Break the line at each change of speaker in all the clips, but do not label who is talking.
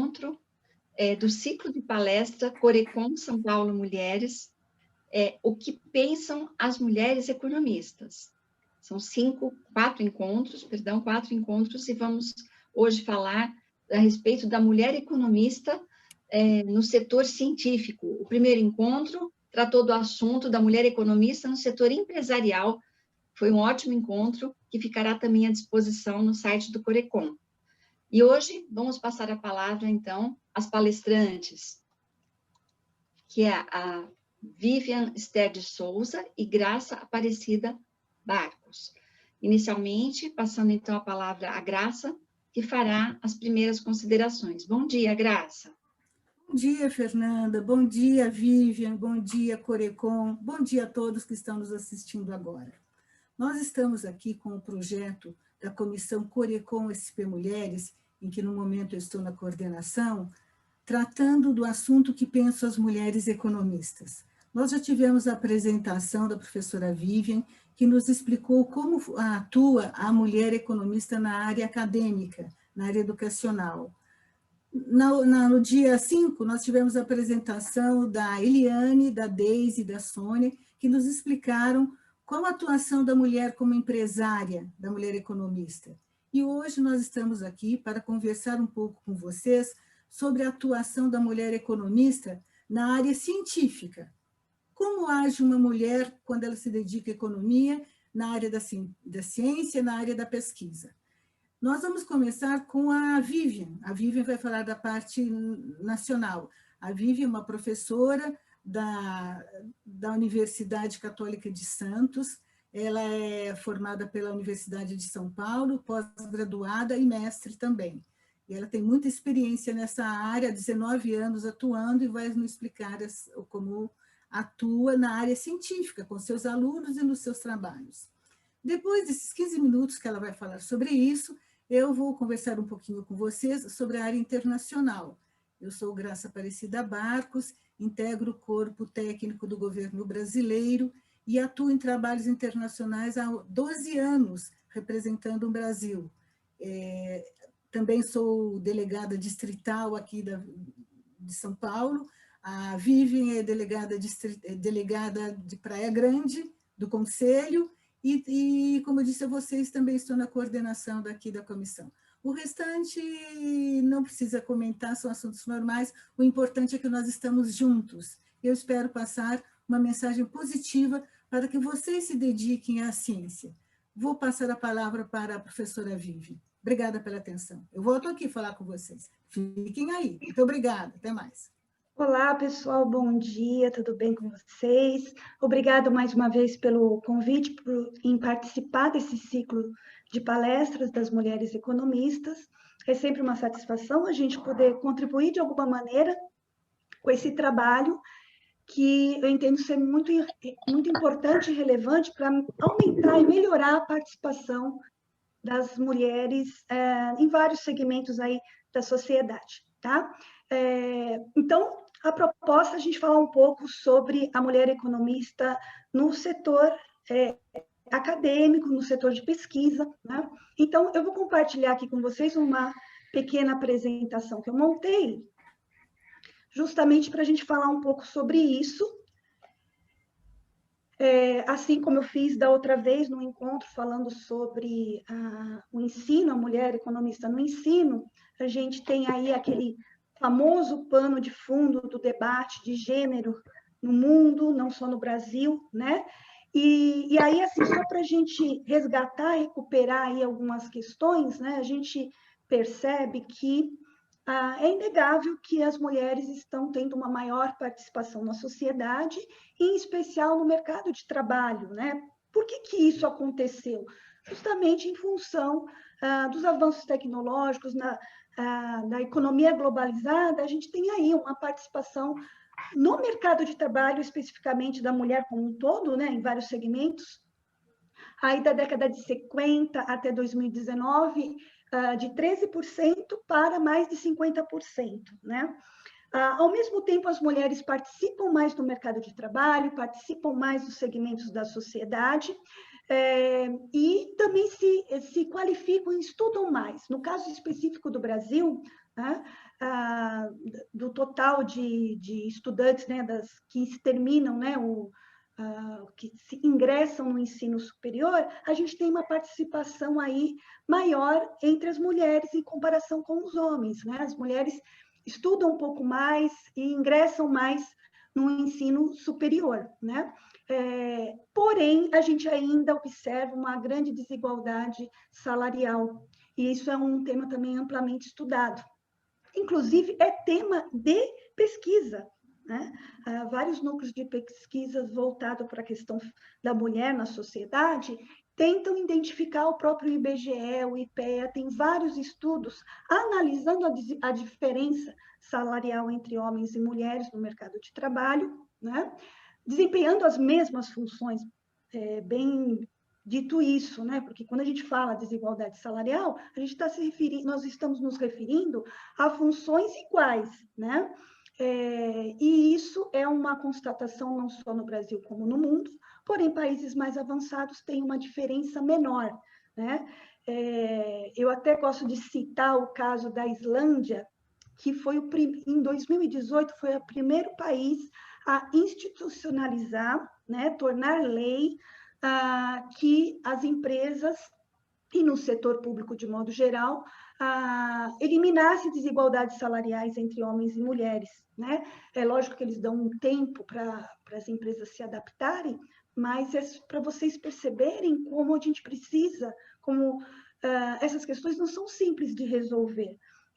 encontro do ciclo de palestra Corecon São Paulo Mulheres, o que pensam as mulheres economistas. São quatro encontros, e vamos hoje falar a respeito da mulher economista no setor científico. O primeiro encontro tratou do assunto da mulher economista no setor empresarial. Foi um ótimo encontro, que ficará também à disposição no site do Corecon. E hoje vamos passar a palavra, então, às palestrantes, que é a Vivian Esther de Souza e Graça Aparecida Barcos. Inicialmente, passando então a palavra à Graça, que fará as primeiras considerações. Bom dia, Graça.
Bom dia, Fernanda. Bom dia, Vivian. Bom dia, Corecon. Bom dia a todos que estão nos assistindo agora. Nós estamos aqui com o projeto da Comissão Corecon SP Mulheres, em que no momento eu estou na coordenação, tratando do assunto que pensam as mulheres economistas. Nós já tivemos a apresentação da professora Vivian, que nos explicou como atua a mulher economista na área acadêmica, na área educacional. No dia 5, nós tivemos a apresentação da Eliane, da Deise e da Sônia, que nos explicaram qual a atuação da mulher como empresária, da mulher economista. E hoje nós estamos aqui para conversar um pouco com vocês sobre a atuação da mulher economista na área científica. Como age uma mulher quando ela se dedica à economia, na área da ciência, na área da pesquisa? Nós vamos começar com a Vivian. A Vivian vai falar da parte nacional. A Vivian é uma professora da Universidade Católica de Santos. Ela é formada pela Universidade de São Paulo, pós-graduada e mestre também. E ela tem muita experiência nessa área, 19 anos atuando, e vai nos explicar como atua na área científica, com seus alunos e nos seus trabalhos. Depois desses 15 minutos que ela vai falar sobre isso, eu vou conversar um pouquinho com vocês sobre a área internacional. Eu sou Graça Aparecida Barcos, integro o corpo técnico do governo brasileiro e atuo em trabalhos internacionais há 12 anos, representando o Brasil. Também sou delegada distrital aqui de São Paulo. A Vivian é delegada de Praia Grande, do Conselho, e, como eu disse a vocês, também estou na coordenação daqui da comissão. O restante não precisa comentar, são assuntos normais, o importante é que nós estamos juntos. Eu espero passar uma mensagem positiva para que vocês se dediquem à ciência. Vou passar a palavra para a professora Vivian. Obrigada pela atenção. Eu volto aqui falar com vocês. Fiquem aí. Muito obrigada. Até mais.
Olá, pessoal, bom dia, tudo bem com vocês? Obrigado mais uma vez pelo convite em participar desse ciclo de palestras das mulheres economistas. É sempre uma satisfação a gente poder contribuir de alguma maneira com esse trabalho que eu entendo ser muito importante e relevante para aumentar e melhorar a participação das mulheres em vários segmentos aí da sociedade, tá? Então, a proposta é a gente falar um pouco sobre a mulher economista no setor acadêmico, no setor de pesquisa, né? Então, eu vou compartilhar aqui com vocês uma pequena apresentação que eu montei, justamente para a gente falar um pouco sobre isso, assim como eu fiz da outra vez no encontro, falando sobre o ensino, a mulher economista no ensino, a gente tem aí aquele famoso pano de fundo do debate de gênero no mundo, não só no Brasil, né? E aí, assim, só para a gente resgatar, recuperar aí algumas questões, né? A gente percebe que é inegável que as mulheres estão tendo uma maior participação na sociedade, em especial no mercado de trabalho, né? Por que isso aconteceu? Justamente em função dos avanços tecnológicos, da economia globalizada, a gente tem aí uma participação no mercado de trabalho, especificamente da mulher como um todo, né, em vários segmentos, aí da década de 50 até 2019, de 13% para mais de 50%, né? Ao mesmo tempo, as mulheres participam mais do mercado de trabalho, participam mais dos segmentos da sociedade, e também se qualificam e estudam mais. No caso específico do Brasil, né? Do total de estudantes, né, que se terminam, né, que se ingressam no ensino superior, a gente tem uma participação aí maior entre as mulheres em comparação com os homens, né? As mulheres estudam um pouco mais e ingressam mais no ensino superior, né? Porém, a gente ainda observa uma grande desigualdade salarial, e isso é um tema também amplamente estudado. Inclusive, é tema de pesquisa, né? Vários núcleos de pesquisas voltados para a questão da mulher na sociedade tentam identificar o próprio IBGE, o IPEA, tem vários estudos analisando a diferença salarial entre homens e mulheres no mercado de trabalho, né? Desempenhando as mesmas funções, bem dito isso, né? Porque quando a gente fala desigualdade salarial, a gente está se referindo, nós estamos nos referindo a funções iguais, né? E isso é uma constatação não só no Brasil como no mundo, porém países mais avançados têm uma diferença menor, né? Eu até gosto de citar o caso da Islândia, que foi em 2018 foi o primeiro país a institucionalizar, né, tornar lei que as empresas e no setor público de modo geral, eliminasse desigualdades salariais entre homens e mulheres, né? É lógico que eles dão um tempo para as empresas se adaptarem, mas é para vocês perceberem como a gente precisa, como essas questões não são simples de resolver.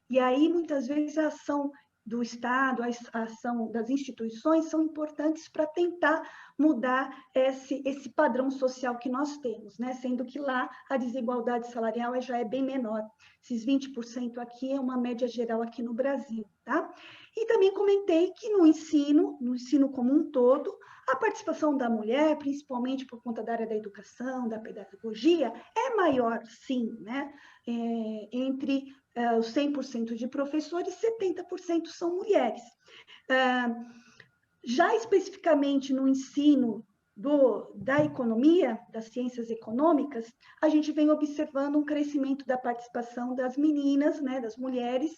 E aí, muitas vezes, a ação do Estado, a ação das instituições são importantes para tentar mudar esse padrão social que nós temos, né? Sendo que lá a desigualdade salarial já é bem menor. Esses 20% aqui é uma média geral aqui no Brasil, tá? E também comentei que no ensino como um todo, a participação da mulher, principalmente por conta da área da educação, da pedagogia, é maior, sim, né? Entre os 100% de professores, 70% são mulheres. Já especificamente no ensino da economia, das ciências econômicas, a gente vem observando um crescimento da participação das meninas, né, das mulheres,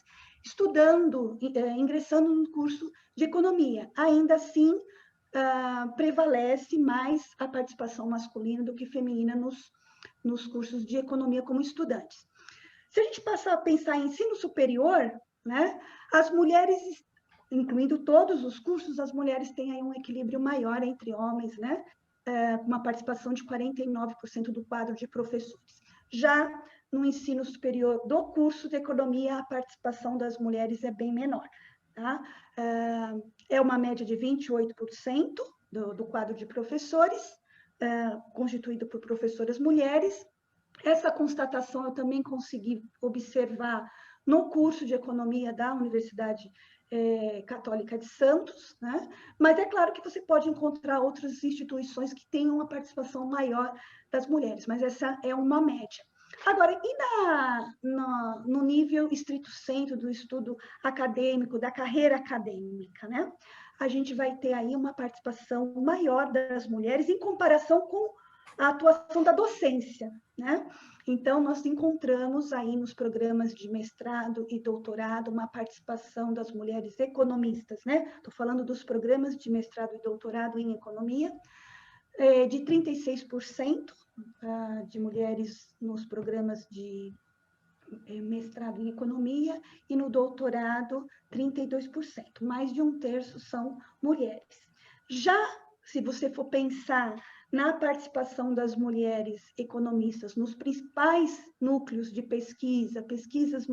estudando, ingressando no curso de economia. Ainda assim, prevalece mais a participação masculina do que feminina nos cursos de economia como estudantes. Se a gente passar a pensar em ensino superior, né, as mulheres, incluindo todos os cursos, as mulheres têm aí um equilíbrio maior entre homens, né, uma participação de 49% do quadro de professores. Já no ensino superior do curso de economia, a participação das mulheres é bem menor, tá? É uma média de 28% do quadro de professores, constituído por professoras mulheres. Essa constatação eu também consegui observar no curso de economia da Universidade Católica de Santos, né? Mas é claro que você pode encontrar outras instituições que tenham uma participação maior das mulheres, mas essa é uma média. Agora, e no nível estrito sensu do estudo acadêmico, da carreira acadêmica, né? A gente vai ter aí uma participação maior das mulheres em comparação com a atuação da docência, né? Então, nós encontramos aí nos programas de mestrado e doutorado uma participação das mulheres economistas, né? Estou falando dos programas de mestrado e doutorado em economia, de 36% de mulheres nos programas de mestrado em economia e no doutorado 32%. Mais de um terço são mulheres. Já se você for pensar na participação das mulheres economistas nos principais núcleos de pesquisa, pesquisas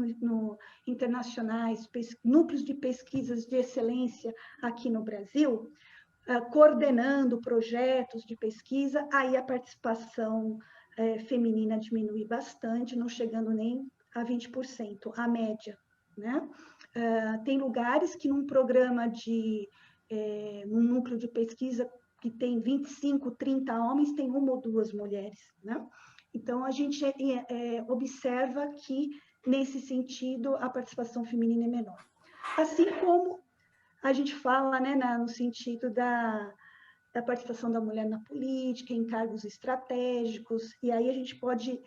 internacionais, núcleos de pesquisas de excelência aqui no Brasil, coordenando projetos de pesquisa, aí a participação feminina diminui bastante, não chegando nem a 20%, a média, né? Tem lugares que num programa num núcleo de pesquisa que tem 25, 30 homens, tem uma ou duas mulheres, né? Então, a gente observa que, nesse sentido, a participação feminina é menor. Assim como a gente fala, né, no sentido da participação da mulher na política, em cargos estratégicos, e aí a gente pode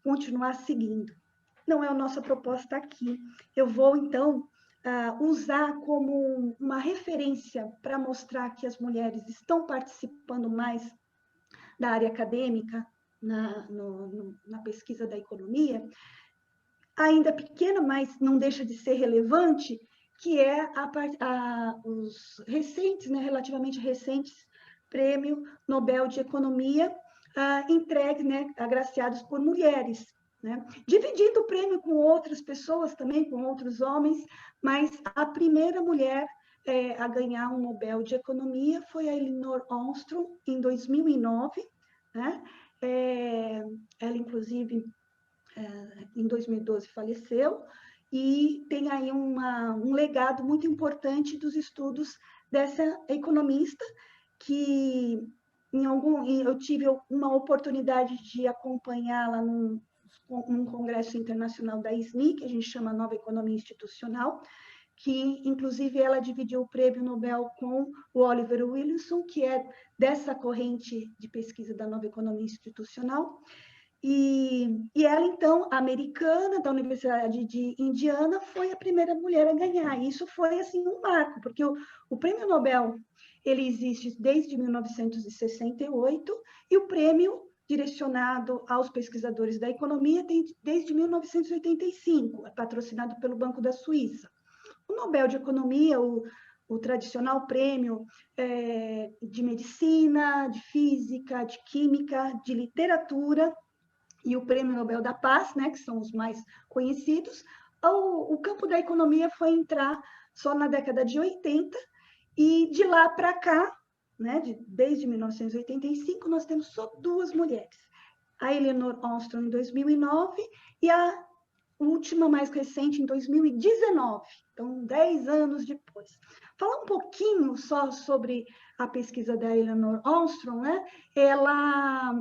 continuar seguindo. não é a nossa proposta aqui. Eu vou, então, usar como uma referência para mostrar que as mulheres estão participando mais da área acadêmica na pesquisa da economia, ainda pequena, mas não deixa de ser relevante, que é os recentes, né, relativamente recentes, Prêmio Nobel de Economia, entregues, né, agraciados por mulheres, né? Dividindo o prêmio com outras pessoas também, com outros homens, mas a primeira mulher a ganhar um Nobel de Economia foi a Elinor Ostrom, em 2009, né? Ela, inclusive, em 2012 faleceu, e tem aí um legado muito importante dos estudos dessa economista, que eu tive uma oportunidade de acompanhá-la num congresso internacional da SNI, que a gente chama Nova Economia Institucional, que, inclusive, ela dividiu o prêmio Nobel com o Oliver Williamson, que é dessa corrente de pesquisa da Nova Economia Institucional. E ela, então, americana, da Universidade de Indiana, foi a primeira mulher a ganhar. Isso foi, assim, um marco, porque o Prêmio Nobel, ele existe desde 1968, e o prêmio direcionado aos pesquisadores da economia tem desde 1985, é patrocinado pelo Banco da Suíça. O Nobel de Economia, o tradicional prêmio de medicina, de física, de química, de literatura, e o Prêmio Nobel da Paz, né, que são os mais conhecidos, o campo da economia foi entrar só na década de 80, e de lá para cá, né, desde 1985, nós temos só 2 mulheres. A Elinor Ostrom, em 2009, e a última, mais recente, em 2019. Então, 10 anos depois. Falar um pouquinho só sobre a pesquisa da Elinor Ostrom, né? Ela,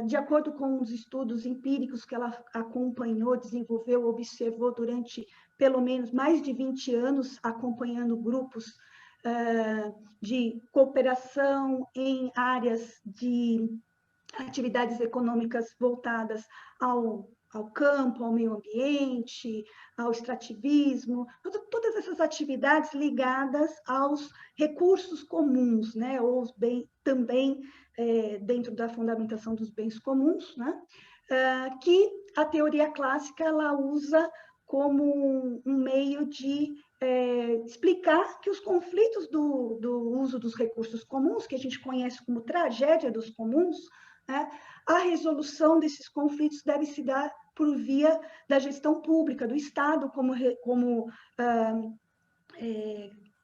de acordo com os estudos empíricos que ela acompanhou, desenvolveu, observou durante pelo menos mais de 20 anos, acompanhando grupos de cooperação em áreas de atividades econômicas voltadas ao campo, ao meio ambiente, ao extrativismo, todas essas atividades ligadas aos recursos comuns, né? Ou também dentro da fundamentação dos bens comuns, né? Que a teoria clássica ela usa como um meio de explicar que os conflitos do uso dos recursos comuns, que a gente conhece como tragédia dos comuns, né, a resolução desses conflitos deve se dar por via da gestão pública, do Estado como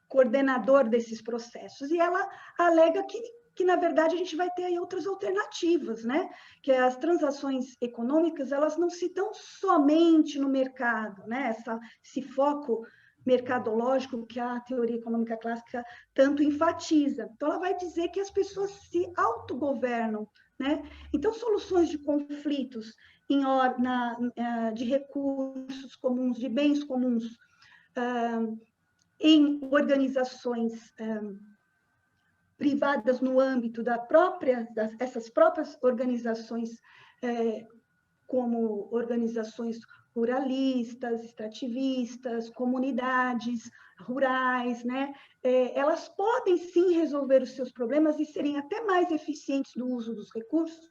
coordenador desses processos. E ela alega que, na verdade, a gente vai ter aí outras alternativas, né? Que as transações econômicas, elas não se dão somente no mercado, né? Esse foco mercadológico que a teoria econômica clássica tanto enfatiza. Então, ela vai dizer que as pessoas se autogovernam, né? Então, soluções de conflitos de recursos comuns, de bens comuns, em organizações privadas no âmbito essas próprias organizações, como organizações ruralistas, extrativistas, comunidades rurais, né? Elas podem sim resolver os seus problemas e serem até mais eficientes no uso dos recursos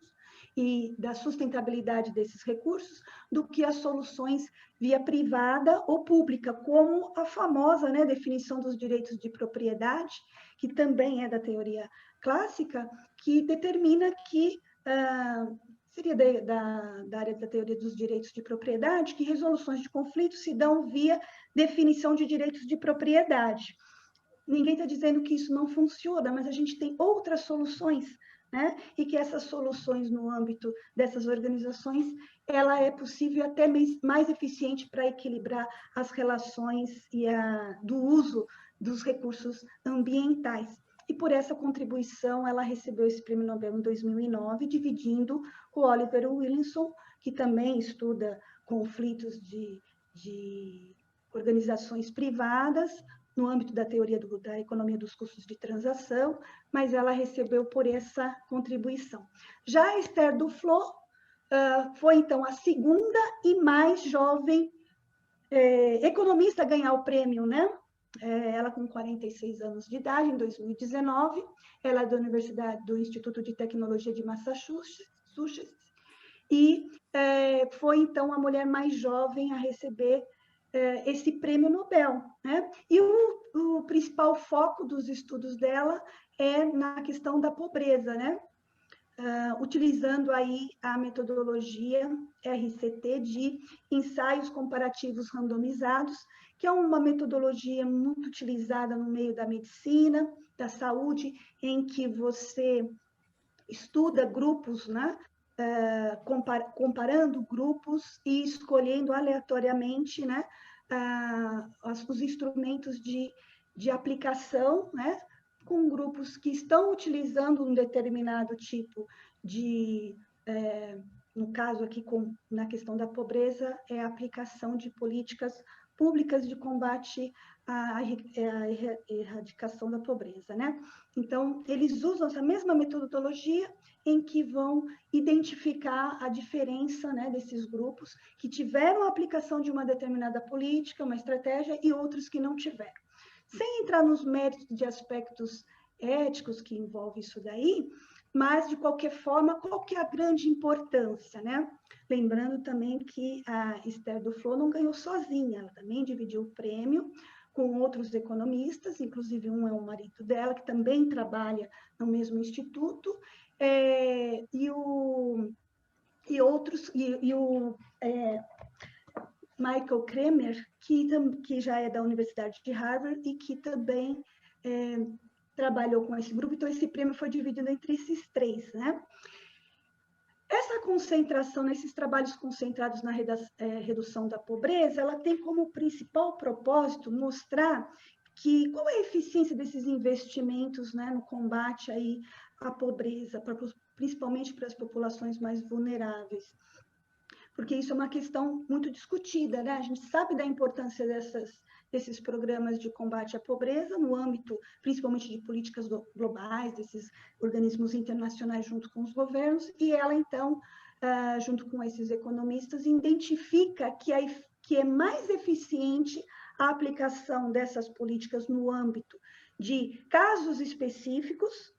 e da sustentabilidade desses recursos do que as soluções via privada ou pública, como a famosa, né, definição dos direitos de propriedade, que também é da teoria clássica, que determina que seria da área da teoria dos direitos de propriedade, que resoluções de conflitos se dão via definição de direitos de propriedade. Ninguém está dizendo que isso não funciona, mas a gente tem outras soluções, né? E que essas soluções no âmbito dessas organizações, ela é possível até mais eficiente para equilibrar as relações do uso dos recursos ambientais. E por essa contribuição, ela recebeu esse Prêmio Nobel em 2009, dividindo com o Oliver Williamson, que também estuda conflitos de organizações privadas, no âmbito da teoria da economia dos custos de transação, mas ela recebeu por essa contribuição. Já a Esther Duflo foi, então, a segunda e mais jovem economista a ganhar o prêmio, né? Ela com 46 anos de idade, em 2019, ela é da Universidade do Instituto de Tecnologia de Massachusetts, e foi, então, a mulher mais jovem a receber esse prêmio Nobel, né? E o principal foco dos estudos dela é na questão da pobreza, né? Utilizando aí a metodologia RCT de ensaios comparativos randomizados, que é uma metodologia muito utilizada no meio da medicina, da saúde, em que você estuda grupos, né? Comparando grupos e escolhendo aleatoriamente, né? Os instrumentos de aplicação, né? Com grupos que estão utilizando um determinado tipo de, no caso aqui, na questão da pobreza, é a aplicação de políticas públicas de combate à erradicação da pobreza, né? Então, eles usam essa mesma metodologia em que vão identificar a diferença, né, desses grupos que tiveram a aplicação de uma determinada política, uma estratégia, e outros que não tiveram. Sem entrar nos méritos de aspectos éticos que envolvem isso daí, mas, de qualquer forma, qual que é a grande importância, né? Lembrando também que a Esther Duflo não ganhou sozinha, ela também dividiu o prêmio com outros economistas, inclusive um é o marido dela, que também trabalha no mesmo instituto, e o Michael Kremer, que já é da Universidade de Harvard e que também trabalhou com esse grupo. Então, esse prêmio foi dividido entre esses três, né? Essa concentração, nesses trabalhos concentrados na redução da pobreza, ela tem como principal propósito mostrar qual é a eficiência desses investimentos, né, no combate aí à pobreza, principalmente para as populações mais vulneráveis. Porque isso é uma questão muito discutida, né? A gente sabe da importância desses programas de combate à pobreza no âmbito, principalmente de políticas globais, desses organismos internacionais junto com os governos, e ela, então, junto com esses economistas, identifica que é mais eficiente a aplicação dessas políticas no âmbito de casos específicos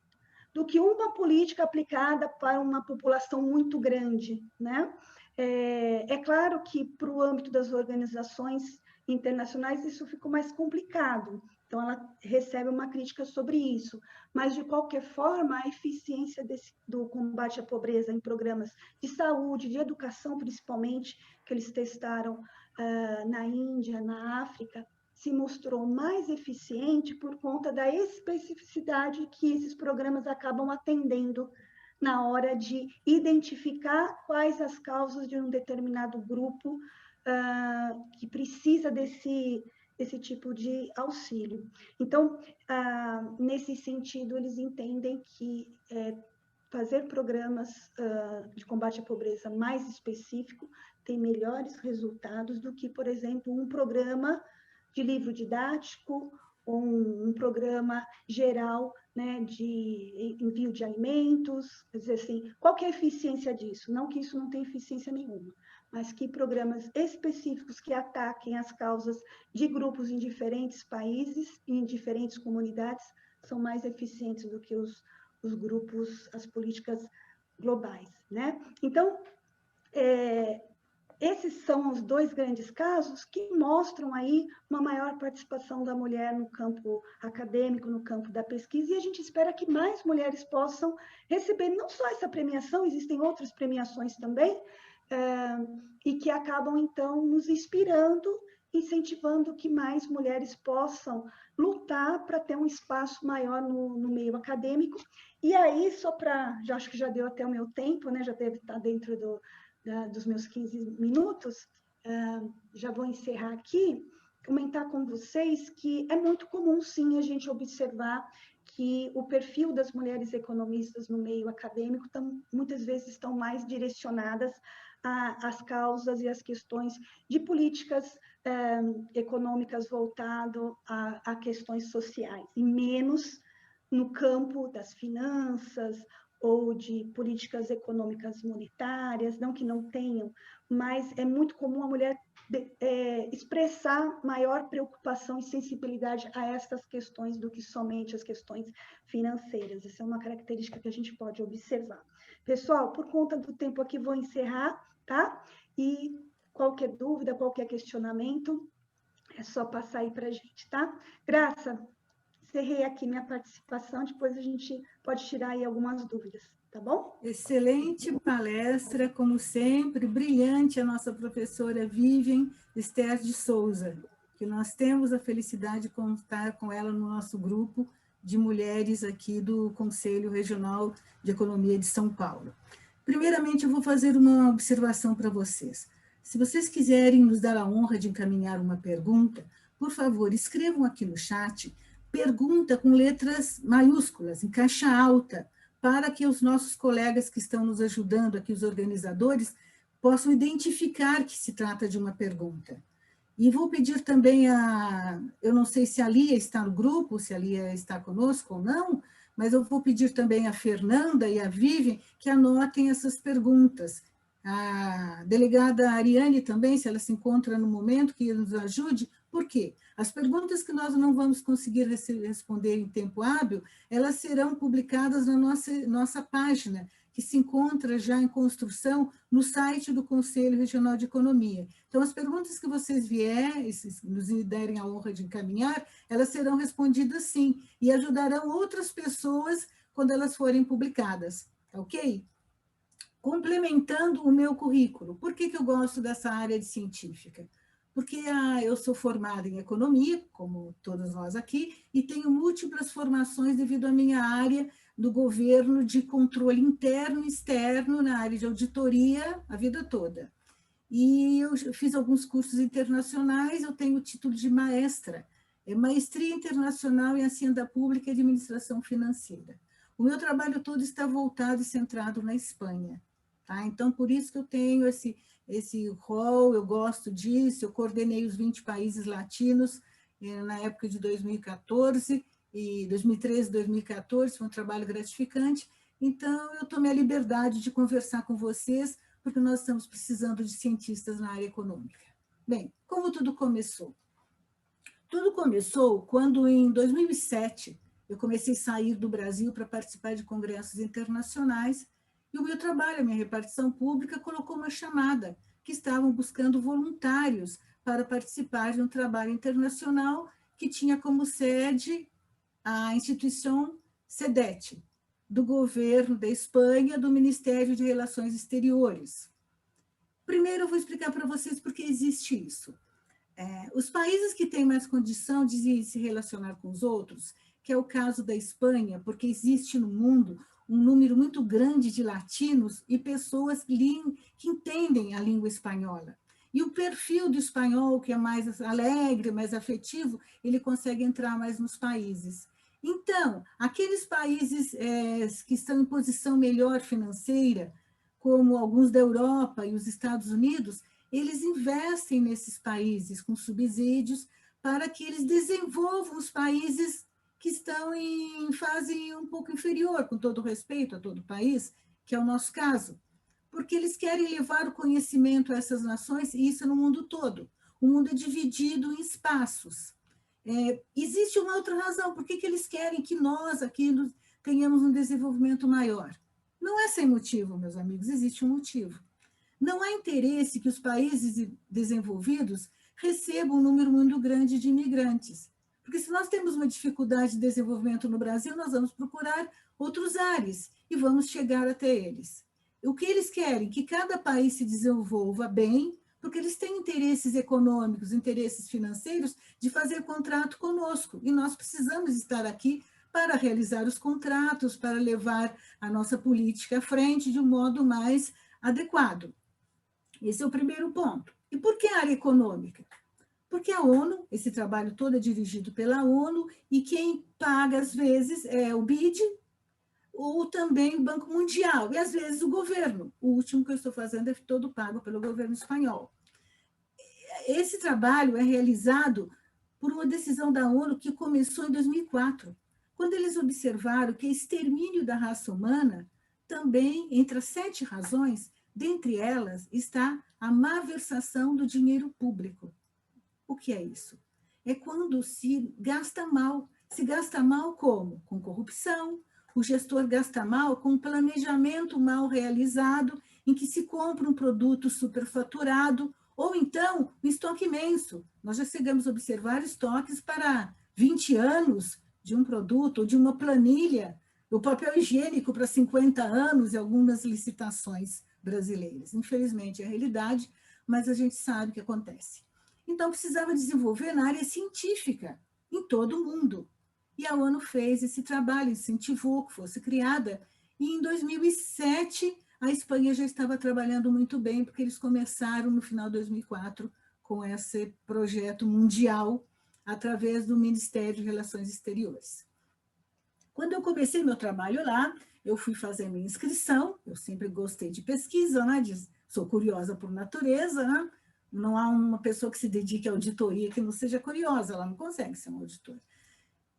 do que uma política aplicada para uma população muito grande, né? É claro que, para o âmbito das organizações internacionais, isso ficou mais complicado. Então, ela recebe uma crítica sobre isso. Mas, de qualquer forma, a eficiência do combate à pobreza em programas de saúde, de educação, principalmente, que eles testaram na Índia, na África, se mostrou mais eficiente por conta da especificidade que esses programas acabam atendendo na hora de identificar quais as causas de um determinado grupo que precisa desse tipo de auxílio. Então, nesse sentido, eles entendem que fazer programas de combate à pobreza mais específico tem melhores resultados do que, por exemplo, um programa de livro didático ou um programa geral, né, de envio de alimentos. Quer dizer assim, qual que é a eficiência disso? Não que isso não tenha eficiência nenhuma, mas que programas específicos que ataquem as causas de grupos em diferentes países e em diferentes comunidades são mais eficientes do que os grupos, as políticas globais, né? Então, esses são os dois grandes casos que mostram aí uma maior participação da mulher no campo acadêmico, no campo da pesquisa, e a gente espera que mais mulheres possam receber não só essa premiação, existem outras premiações também, e que acabam, então, nos inspirando, incentivando que mais mulheres possam lutar para ter um espaço maior no meio acadêmico. E aí, só para, já acho que já deu até o meu tempo, né? Já deve estar dentro dos meus 15 minutos, já vou encerrar aqui, comentar com vocês que é muito comum, sim, a gente observar que o perfil das mulheres economistas no meio acadêmico muitas vezes estão mais direcionadas às causas e às questões de políticas econômicas voltado a questões sociais, e menos no campo das finanças ou de políticas econômicas monetárias, não que não tenham, mas é muito comum a mulher expressar maior preocupação e sensibilidade a estas questões do que somente as questões financeiras. Essa é uma característica que a gente pode observar. Pessoal, por conta do tempo aqui, vou encerrar, tá? E qualquer dúvida, qualquer questionamento, é só passar aí para a gente, tá? Graça, encerrei aqui minha participação, depois a gente pode tirar aí algumas dúvidas, tá bom?
Excelente palestra, como sempre, brilhante a nossa professora Vivian Esther de Souza, que nós temos a felicidade de contar com ela no nosso grupo de mulheres aqui do Conselho Regional de Economia de São Paulo. Primeiramente, eu vou fazer uma observação para vocês. Se vocês quiserem nos dar a honra de encaminhar uma pergunta, por favor, escrevam aqui no chat, pergunta com letras maiúsculas, em caixa alta, para que os nossos colegas que estão nos ajudando aqui, os organizadores, possam identificar que se trata de uma pergunta. E vou pedir também eu não sei se a Lia está no grupo, se a Lia está conosco ou não, mas eu vou pedir também a Fernanda e a Vivian que anotem essas perguntas. A delegada Ariane também, se ela se encontra no momento, que nos ajude. Por quê? As perguntas que nós não vamos conseguir responder em tempo hábil, elas serão publicadas na nossa página, que se encontra já em construção no site do Conselho Regional de Economia. Então, as perguntas que vocês vierem, nos derem a honra de encaminhar, elas serão respondidas sim, e ajudarão outras pessoas quando elas forem publicadas, ok? Complementando o meu currículo, por que eu gosto dessa área de científica? Porque eu sou formada em economia, como todos nós aqui, e tenho múltiplas formações devido à minha área do governo de controle interno e externo na área de auditoria a vida toda. E eu fiz alguns cursos internacionais, eu tenho o título de maestra, Maestria Internacional em Hacienda Pública e Administração Financeira. O meu trabalho todo está voltado e centrado na Espanha. Tá? Então, por isso que eu tenho esse rol, eu gosto disso, eu coordenei os 20 países latinos na época de 2014, e 2013, 2014, foi um trabalho gratificante, então eu tomei a liberdade de conversar com vocês, porque nós estamos precisando de cientistas na área econômica. Bem, como tudo começou? Tudo começou quando, em 2007, eu comecei a sair do Brasil para participar de congressos internacionais, e o meu trabalho, a minha repartição pública, colocou uma chamada, que estavam buscando voluntários para participar de um trabalho internacional que tinha como sede a instituição SEDET, do governo da Espanha, do Ministério de Relações Exteriores. Primeiro, eu vou explicar para vocês por que existe isso. Os países que têm mais condição de se relacionar com os outros, que é o caso da Espanha, porque existe no mundo um número muito grande de latinos e pessoas que entendem a língua espanhola. E o perfil do espanhol, que é mais alegre, mais afetivo, ele consegue entrar mais nos países. Então, aqueles países que estão em posição melhor financeira, como alguns da Europa e os Estados Unidos, eles investem nesses países com subsídios para que eles desenvolvam os países que estão em fase um pouco inferior, com todo respeito a todo o país, que é o nosso caso, porque eles querem levar o conhecimento a essas nações, e isso é no mundo todo. O mundo é dividido em espaços. Existe uma outra razão, por que eles querem que nós aqui tenhamos um desenvolvimento maior? Não é sem motivo, meus amigos, existe um motivo. Não há interesse que os países desenvolvidos recebam um número muito grande de imigrantes. Porque se nós temos uma dificuldade de desenvolvimento no Brasil, nós vamos procurar outros ares e vamos chegar até eles. O que eles querem? Que cada país se desenvolva bem, porque eles têm interesses econômicos, interesses financeiros de fazer contrato conosco. E nós precisamos estar aqui para realizar os contratos, para levar a nossa política à frente de um modo mais adequado. Esse é o primeiro ponto. E por que a área econômica? Porque a ONU, esse trabalho todo é dirigido pela ONU, e quem paga, às vezes, é o BID, ou também o Banco Mundial, e às vezes o governo. O último que eu estou fazendo é todo pago pelo governo espanhol. Esse trabalho é realizado por uma decisão da ONU que começou em 2004, quando eles observaram que o extermínio da raça humana também, entre as 7 razões, dentre elas está a malversação do dinheiro público. O que é isso? É quando se gasta mal. Se gasta mal como? Com corrupção. O gestor gasta mal com um planejamento mal realizado, em que se compra um produto superfaturado, ou então um estoque imenso. Nós já chegamos a observar estoques para 20 anos de um produto, ou de uma planilha, o papel higiênico para 50 anos em algumas licitações brasileiras. Infelizmente é a realidade, mas a gente sabe o que acontece. Então, precisava desenvolver na área científica, em todo o mundo. E a ONU fez esse trabalho, incentivou que fosse criada, e em 2007 a Espanha já estava trabalhando muito bem, porque eles começaram no final de 2004 com esse projeto mundial, através do Ministério de Relações Exteriores. Quando eu comecei meu trabalho lá, eu fui fazer minha inscrição, eu sempre gostei de pesquisa, né? Sou curiosa por natureza, né? Não há uma pessoa que se dedique à auditoria que não seja curiosa, ela não consegue ser uma auditora.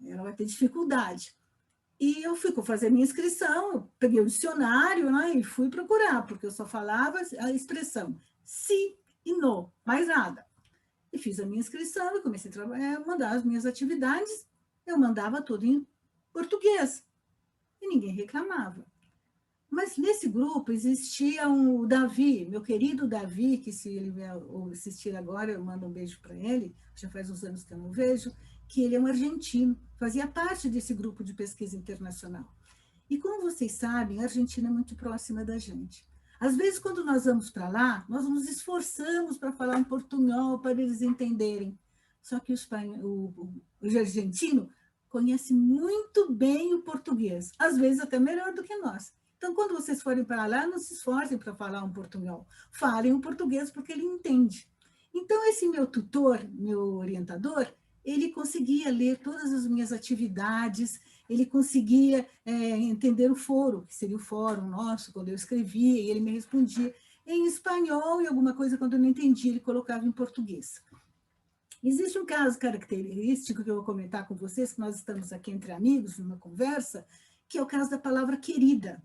Ela vai ter dificuldade. E eu fui fazer minha inscrição, eu peguei o dicionário, né, e fui procurar, porque eu só falava a expressão sim e não, mais nada. E fiz a minha inscrição e comecei a mandar as minhas atividades, eu mandava tudo em português. E ninguém reclamava. Mas nesse grupo existia o Davi, meu querido Davi, que se ele assistir agora, eu mando um beijo para ele, já faz uns anos que eu não vejo, que ele é um argentino, fazia parte desse grupo de pesquisa internacional. E como vocês sabem, a Argentina é muito próxima da gente. Às vezes, quando nós vamos para lá, nós nos esforçamos para falar em portunhol, para eles entenderem. Só que o argentino conhece muito bem o português, às vezes até melhor do que nós. Então, quando vocês forem para lá, não se esforcem para falar um portunhol. Falem um português, porque ele entende. Então, esse meu tutor, meu orientador, ele conseguia ler todas as minhas atividades, ele conseguia entender o foro, que seria o fórum nosso, quando eu escrevia, e ele me respondia em espanhol, e alguma coisa, quando eu não entendia, ele colocava em português. Existe um caso característico que eu vou comentar com vocês, que nós estamos aqui entre amigos, numa conversa, que é o caso da palavra querida.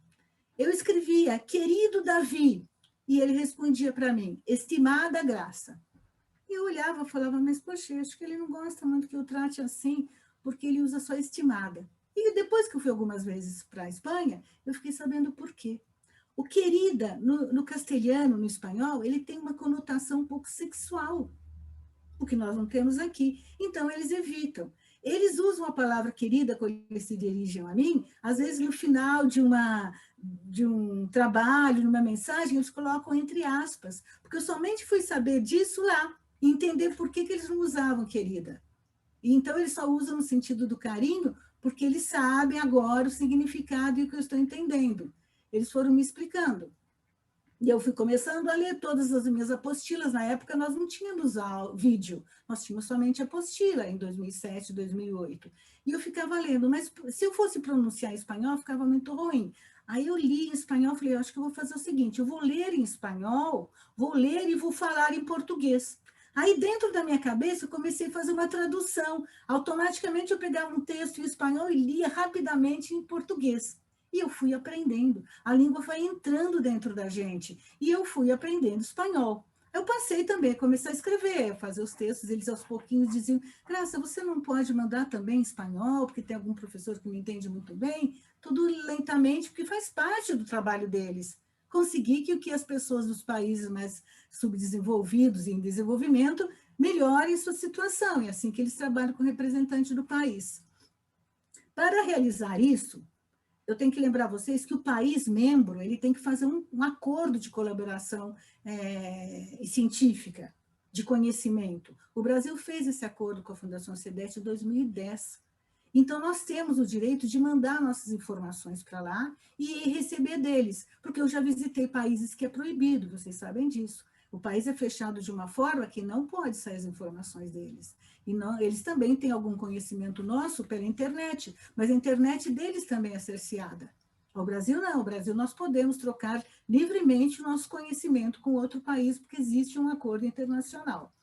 Eu escrevia, querido Davi, e ele respondia para mim, estimada Graça. E eu olhava e falava, mas poxa, acho que ele não gosta muito que eu trate assim, porque ele usa só estimada. E depois que eu fui algumas vezes para a Espanha, eu fiquei sabendo por quê. O querida, no castelhano, no espanhol, ele tem uma conotação um pouco sexual, o que nós não temos aqui. Então, eles evitam. Eles usam a palavra querida, quando eles se dirigem a mim, às vezes no final de um trabalho, numa mensagem, eles colocam entre aspas, porque eu somente fui saber disso lá, e entender por que eles não usavam querida. E então, eles só usam no sentido do carinho, porque eles sabem agora o significado e o que eu estou entendendo. Eles foram me explicando. E eu fui começando a ler todas as minhas apostilas. Na época, nós não tínhamos vídeo, nós tínhamos somente apostila, em 2007, 2008. E eu ficava lendo, mas se eu fosse pronunciar em espanhol, ficava muito ruim. Aí eu li em espanhol, falei, acho que eu vou fazer o seguinte, eu vou ler em espanhol, vou ler e vou falar em português. Aí, dentro da minha cabeça, eu comecei a fazer uma tradução. Automaticamente, eu pegava um texto em espanhol e lia rapidamente em português. E eu fui aprendendo. A língua foi entrando dentro da gente. E eu fui aprendendo espanhol. Eu passei também a começar a escrever, a fazer os textos. Eles, aos pouquinhos, diziam, Graça, você não pode mandar também em espanhol, porque tem algum professor que me entende muito bem? Tudo lentamente, porque faz parte do trabalho deles. Conseguir que o que as pessoas dos países mais subdesenvolvidos e em desenvolvimento melhorem sua situação. É assim que eles trabalham com o representante do país. Para realizar isso, eu tenho que lembrar vocês que o país membro ele tem que fazer um acordo de colaboração científica, de conhecimento. O Brasil fez esse acordo com a Fundação CEDET em 2010. Então, nós temos o direito de mandar nossas informações para lá e receber deles, porque eu já visitei países que é proibido, vocês sabem disso. O país é fechado de uma forma que não pode sair as informações deles. E não, eles também têm algum conhecimento nosso pela internet, mas a internet deles também é cerceada. Ao Brasil, não. Ao Brasil, nós podemos trocar livremente o nosso conhecimento com outro país, porque existe um acordo internacional.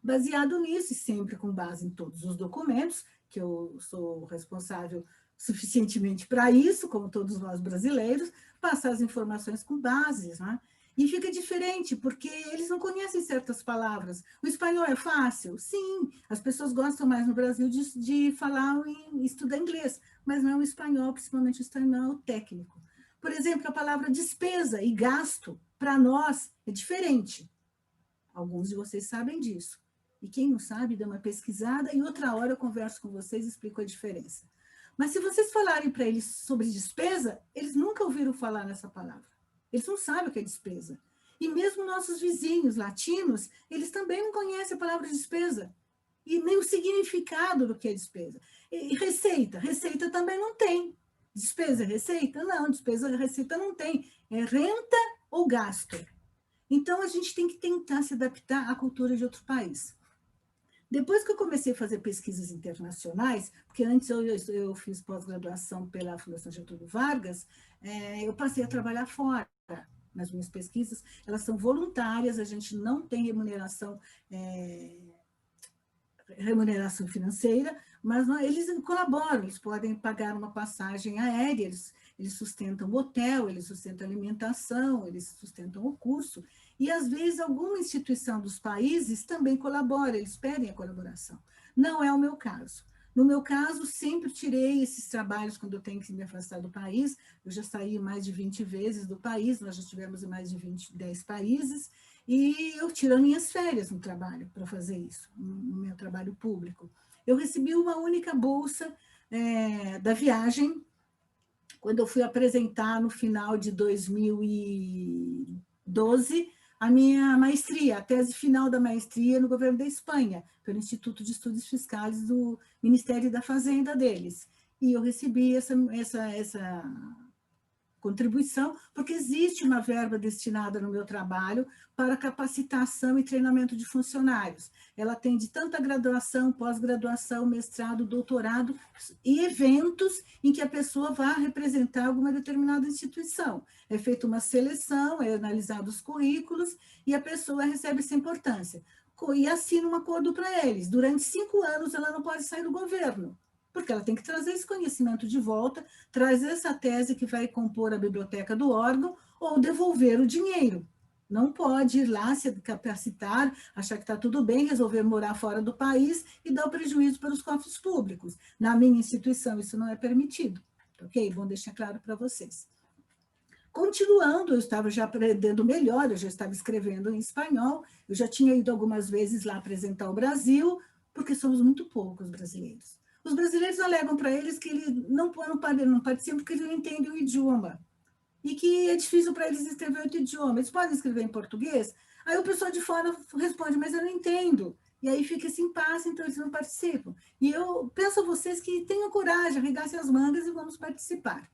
Baseado nisso, e sempre com base em todos os documentos, que eu sou responsável suficientemente para isso, como todos nós brasileiros, passar as informações com bases, né? E fica diferente, porque eles não conhecem certas palavras. O espanhol é fácil? Sim, as pessoas gostam mais no Brasil de falar e estudar inglês, mas não é o espanhol, principalmente o espanhol técnico. Por exemplo, a palavra despesa e gasto, para nós, é diferente. Alguns de vocês sabem disso. E quem não sabe, dá uma pesquisada e outra hora eu converso com vocês e explico a diferença. Mas se vocês falarem para eles sobre despesa, eles nunca ouviram falar nessa palavra. Eles não sabem o que é despesa. E mesmo nossos vizinhos latinos, eles também não conhecem a palavra despesa. E nem o significado do que é despesa. E receita. Receita também não tem. Despesa é receita? Não, despesa é receita não tem. É renta ou gasto. Então, a gente tem que tentar se adaptar à cultura de outro país. Depois que eu comecei a fazer pesquisas internacionais, porque antes eu fiz pós-graduação pela Fundação Getúlio Vargas, eu passei a trabalhar fora nas minhas pesquisas. Elas são voluntárias, a gente não tem remuneração financeira, mas eles colaboram, eles podem pagar uma passagem aérea, eles sustentam o hotel, eles sustentam a alimentação, eles sustentam o curso, e às vezes alguma instituição dos países também colabora, eles pedem a colaboração. Não é o meu caso. No meu caso, sempre tirei esses trabalhos quando eu tenho que me afastar do país, eu já saí mais de 20 vezes do país, nós já estivemos em mais de 10 países, e eu tiro as minhas férias no trabalho para fazer isso, no meu trabalho público. Eu recebi uma única bolsa da viagem, quando eu fui apresentar no final de 2012 a minha maestria, a tese final da maestria no governo da Espanha, pelo Instituto de Estudos Fiscais do Ministério da Fazenda deles. E eu recebi essa contribuição, porque existe uma verba destinada no meu trabalho para capacitação e treinamento de funcionários. Ela tem de tanta graduação, pós-graduação, mestrado, doutorado e eventos em que a pessoa vá representar alguma determinada instituição. É feita uma seleção, é analisado os currículos e a pessoa recebe essa importância. E assina um acordo para eles. Durante 5 anos ela não pode sair do governo, porque ela tem que trazer esse conhecimento de volta, trazer essa tese que vai compor a biblioteca do órgão, ou devolver o dinheiro. Não pode ir lá se capacitar, achar que está tudo bem, resolver morar fora do país e dar o prejuízo para os cofres públicos. Na minha instituição, isso não é permitido. Ok? Bom deixar claro para vocês. Continuando, eu estava já aprendendo melhor, eu já estava escrevendo em espanhol, eu já tinha ido algumas vezes lá apresentar o Brasil, porque somos muito poucos brasileiros. Os brasileiros alegam para eles que eles não participam porque eles não entendem o idioma. E que é difícil para eles escrever outro idioma. Eles podem escrever em português? Aí o pessoal de fora responde, mas eu não entendo. E aí fica esse impasse, então eles não participam. E eu peço a vocês que tenham coragem, arregassem as mangas e vamos participar.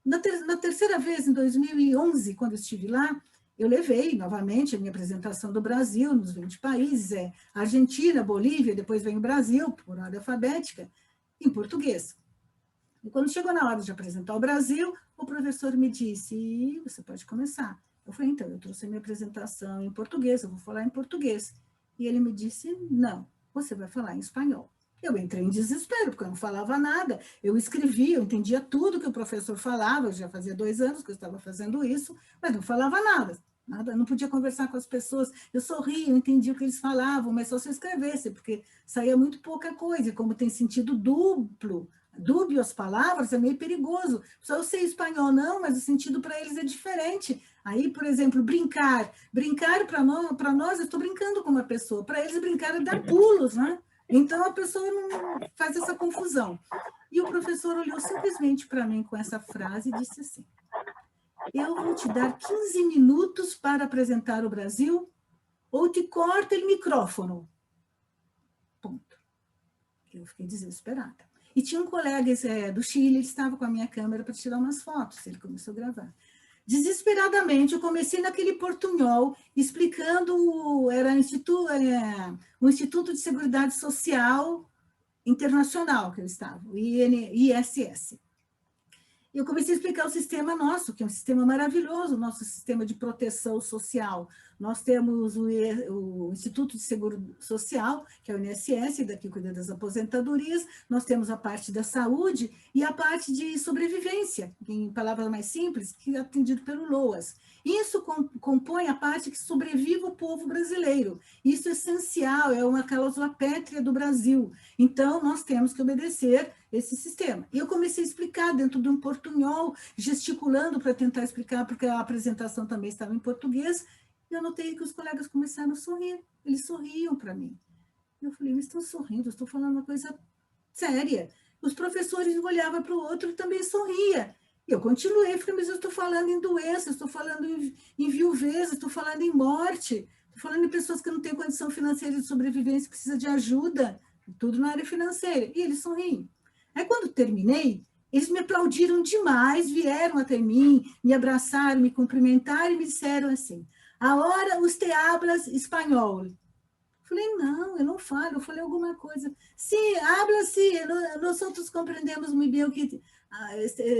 Na terceira vez, em 2011, quando eu estive lá, eu levei novamente a minha apresentação do Brasil nos 20 países, Argentina, Bolívia, depois vem o Brasil, por ordem alfabética, em português. E quando chegou na hora de apresentar o Brasil, o professor me disse, você pode começar. Eu falei, então, eu trouxe a minha apresentação em português, eu vou falar em português. E ele me disse, não, você vai falar em espanhol. Eu entrei em desespero, porque eu não falava nada. Eu escrevia, eu entendia tudo que o professor falava, já fazia 2 anos que eu estava fazendo isso, mas não falava nada. Não podia conversar com as pessoas. Eu sorria, eu entendia o que eles falavam, mas só se eu escrevesse, porque saía muito pouca coisa. E como tem sentido dúbio as palavras, é meio perigoso. Só eu sei espanhol não, mas o sentido para eles é diferente. Aí, por exemplo, brincar. Brincar para nós, eu estou brincando com uma pessoa. Para eles, brincar é dar pulos, né? Então, a pessoa não faz essa confusão. E o professor olhou simplesmente para mim com essa frase e disse assim, eu vou te dar 15 minutos para apresentar o Brasil ou te corta o micrófono. Ponto. Eu fiquei desesperada. E tinha um colega do Chile, ele estava com a minha câmera para tirar umas fotos, ele começou a gravar. Desesperadamente, eu comecei naquele portunhol, explicando, era um Instituto de Seguridade Social Internacional que eu estava, o ISS. Eu comecei a explicar o sistema nosso, que é um sistema maravilhoso, o nosso sistema de proteção social. Nós temos o Instituto de Seguro Social, que é o INSS, daqui cuida das aposentadorias, nós temos a parte da saúde e a parte de sobrevivência, em palavras mais simples, que é atendido pelo LOAS. Isso compõe a parte que sobrevive o povo brasileiro. Isso é essencial, é uma cláusula pétrea do Brasil. Então, nós temos que obedecer esse sistema. E eu comecei a explicar dentro de um portunhol, gesticulando para tentar explicar, porque a apresentação também estava em português, e eu notei que os colegas começaram a sorrir. Eles sorriam para mim. Eu falei, eles estão sorrindo, eu estou falando uma coisa séria. Os professores olhavam para o outro e também sorria. Eu continuei, falei, mas eu estou falando em doenças, estou falando em viuvez, estou falando em morte, estou falando em pessoas que não têm condição financeira de sobrevivência, precisam de ajuda, tudo na área financeira. E eles sorriam. Aí, quando terminei, eles me aplaudiram demais, vieram até mim, me abraçaram, me cumprimentaram e me disseram assim, agora você hablas espanhol. Falei, não, eu não falo, eu falei alguma coisa. Sim, habla sim, nós outros compreendemos muito bem o que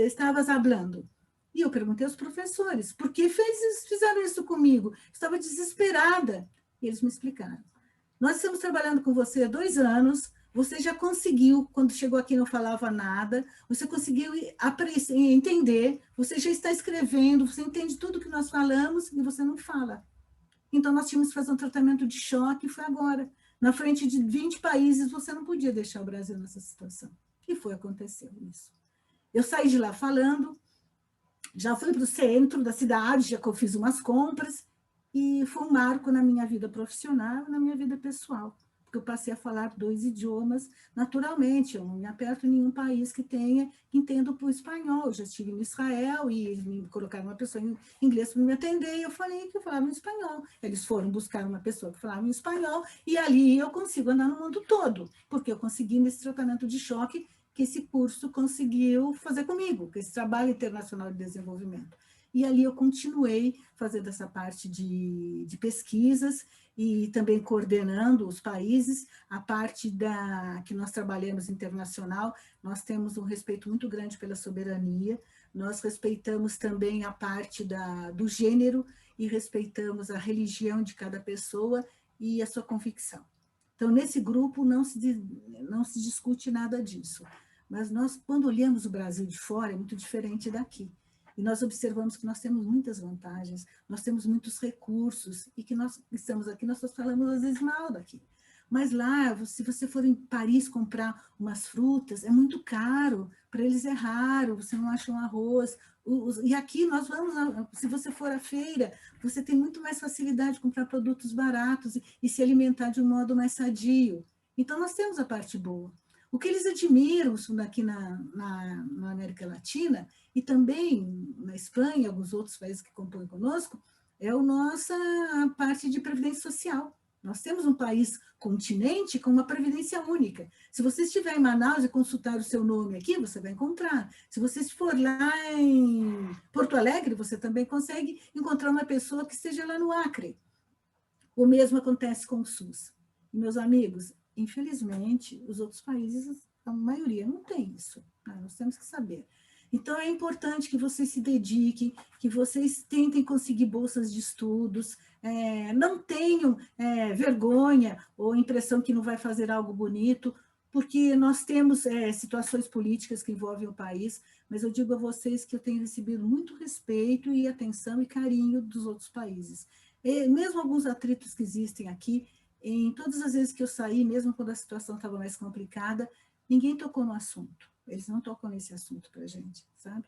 estavas falando. E eu perguntei aos professores, por que fizeram isso comigo? Estava desesperada. E eles me explicaram. Nós estamos trabalhando com você há 2 anos, você já conseguiu, quando chegou aqui não falava nada, você conseguiu entender, você já está escrevendo, você entende tudo que nós falamos e você não fala. Então, nós tínhamos que fazer um tratamento de choque, e foi agora. Na frente de 20 países, você não podia deixar o Brasil nessa situação. E foi, aconteceu isso. Eu saí de lá falando, já fui para o centro da cidade, já fiz umas compras, e foi um marco na minha vida profissional e na minha vida pessoal, porque eu passei a falar 2 idiomas naturalmente, eu não me aperto em nenhum país que entenda o espanhol, eu já estive em Israel e me colocaram uma pessoa em inglês para me atender, e eu falei que eu falava em espanhol, eles foram buscar uma pessoa que falava em espanhol, e ali eu consigo andar no mundo todo, porque eu consegui nesse tratamento de choque que esse curso conseguiu fazer comigo, que esse trabalho internacional de desenvolvimento. E ali eu continuei fazendo essa parte de pesquisas e também coordenando os países, a parte que nós trabalhamos internacional, nós temos um respeito muito grande pela soberania, nós respeitamos também a parte do gênero e respeitamos a religião de cada pessoa e a sua convicção. Então, nesse grupo não se discute nada disso, mas nós, quando olhamos o Brasil de fora, é muito diferente daqui. E nós observamos que nós temos muitas vantagens, nós temos muitos recursos, e que nós estamos aqui, nós falamos às vezes mal daqui. Mas lá, se você for em Paris comprar umas frutas, é muito caro, para eles é raro, você não acha um arroz. E aqui nós vamos, se você for à feira, você tem muito mais facilidade de comprar produtos baratos e se alimentar de um modo mais sadio. Então, nós temos a parte boa. O que eles admiram aqui na América Latina, e também na Espanha e alguns outros países que compõem conosco, é a nossa parte de previdência social. Nós temos um país continente com uma previdência única. Se você estiver em Manaus e consultar o seu nome aqui, você vai encontrar. Se você for lá em Porto Alegre, você também consegue encontrar uma pessoa que esteja lá no Acre. O mesmo acontece com o SUS. E, meus amigos, infelizmente, os outros países, a maioria não tem isso. Né? Nós temos que saber. Então, é importante que vocês se dediquem, que vocês tentem conseguir bolsas de estudos, não tenham vergonha ou impressão que não vai fazer algo bonito, porque nós temos situações políticas que envolvem o país, mas eu digo a vocês que eu tenho recebido muito respeito e atenção e carinho dos outros países. E mesmo alguns atritos que existem aqui, em todas as vezes que eu saí, mesmo quando a situação estava mais complicada, ninguém tocou no assunto. Eles não tocam nesse assunto para a gente, sabe?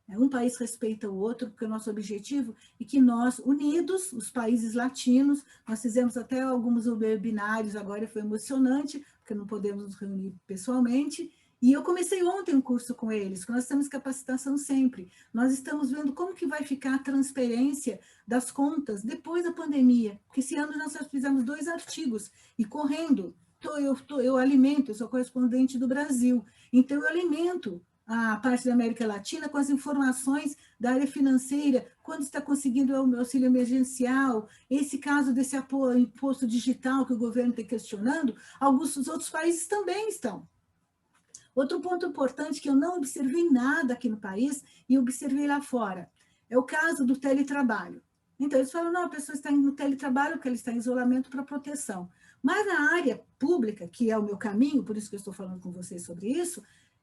Um país respeita o outro, porque o nosso objetivo é que nós, unidos, os países latinos, nós fizemos até alguns webinários, agora foi emocionante, porque não podemos nos reunir pessoalmente, e eu comecei ontem um curso com eles, que nós temos capacitação sempre. Nós estamos vendo como que vai ficar a transferência das contas depois da pandemia, porque esse ano nós só fizemos 2 artigos, e correndo, eu alimento, eu sou correspondente do Brasil, então eu alimento a parte da América Latina com as informações da área financeira, quando está conseguindo o auxílio emergencial, esse caso desse imposto digital que o governo está questionando, alguns dos outros países também estão. Outro ponto importante que eu não observei nada aqui no país e observei lá fora, é o caso do teletrabalho. Então, eles falam, não, a pessoa está no teletrabalho porque ela está em isolamento para proteção. Mas na área pública, que é o meu caminho, por isso que eu estou falando com vocês sobre isso,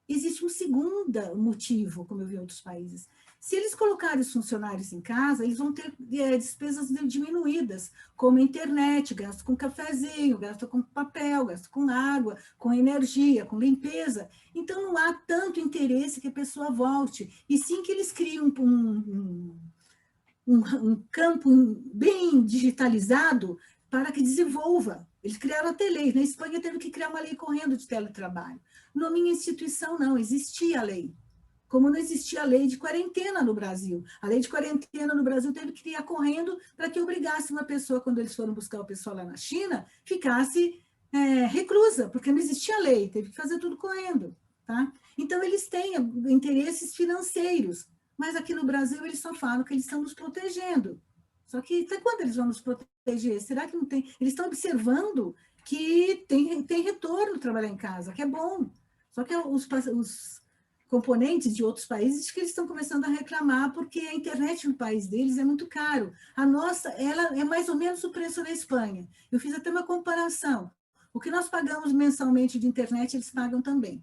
existe um segundo motivo, como eu vi em outros países. Se eles colocarem os funcionários em casa, eles vão ter despesas diminuídas, como internet, gasto com cafezinho, gasto com papel, gasto com água, com energia, com limpeza. Então, não há tanto interesse que a pessoa volte, e sim que eles criam um campo bem digitalizado para que desenvolva. Eles criaram até leis. Na Espanha teve que criar uma lei correndo de teletrabalho. Na minha instituição, não, existia a lei. Como não existia a lei de quarentena no Brasil. A lei de quarentena no Brasil teve que criar correndo para que obrigasse uma pessoa, quando eles foram buscar o pessoal lá na China, ficasse reclusa, porque não existia lei, teve que fazer tudo correndo. Tá? Então, eles têm interesses financeiros, mas aqui no Brasil eles só falam que eles estão nos protegendo. Só que até quando eles vão nos proteger? Será que não tem? Eles estão observando que tem retorno trabalhar em casa, que é bom. Só que os componentes de outros países que eles estão começando a reclamar porque a internet no país deles é muito caro. A nossa, ela é mais ou menos o preço da Espanha. Eu fiz até uma comparação. O que nós pagamos mensalmente de internet, eles pagam também.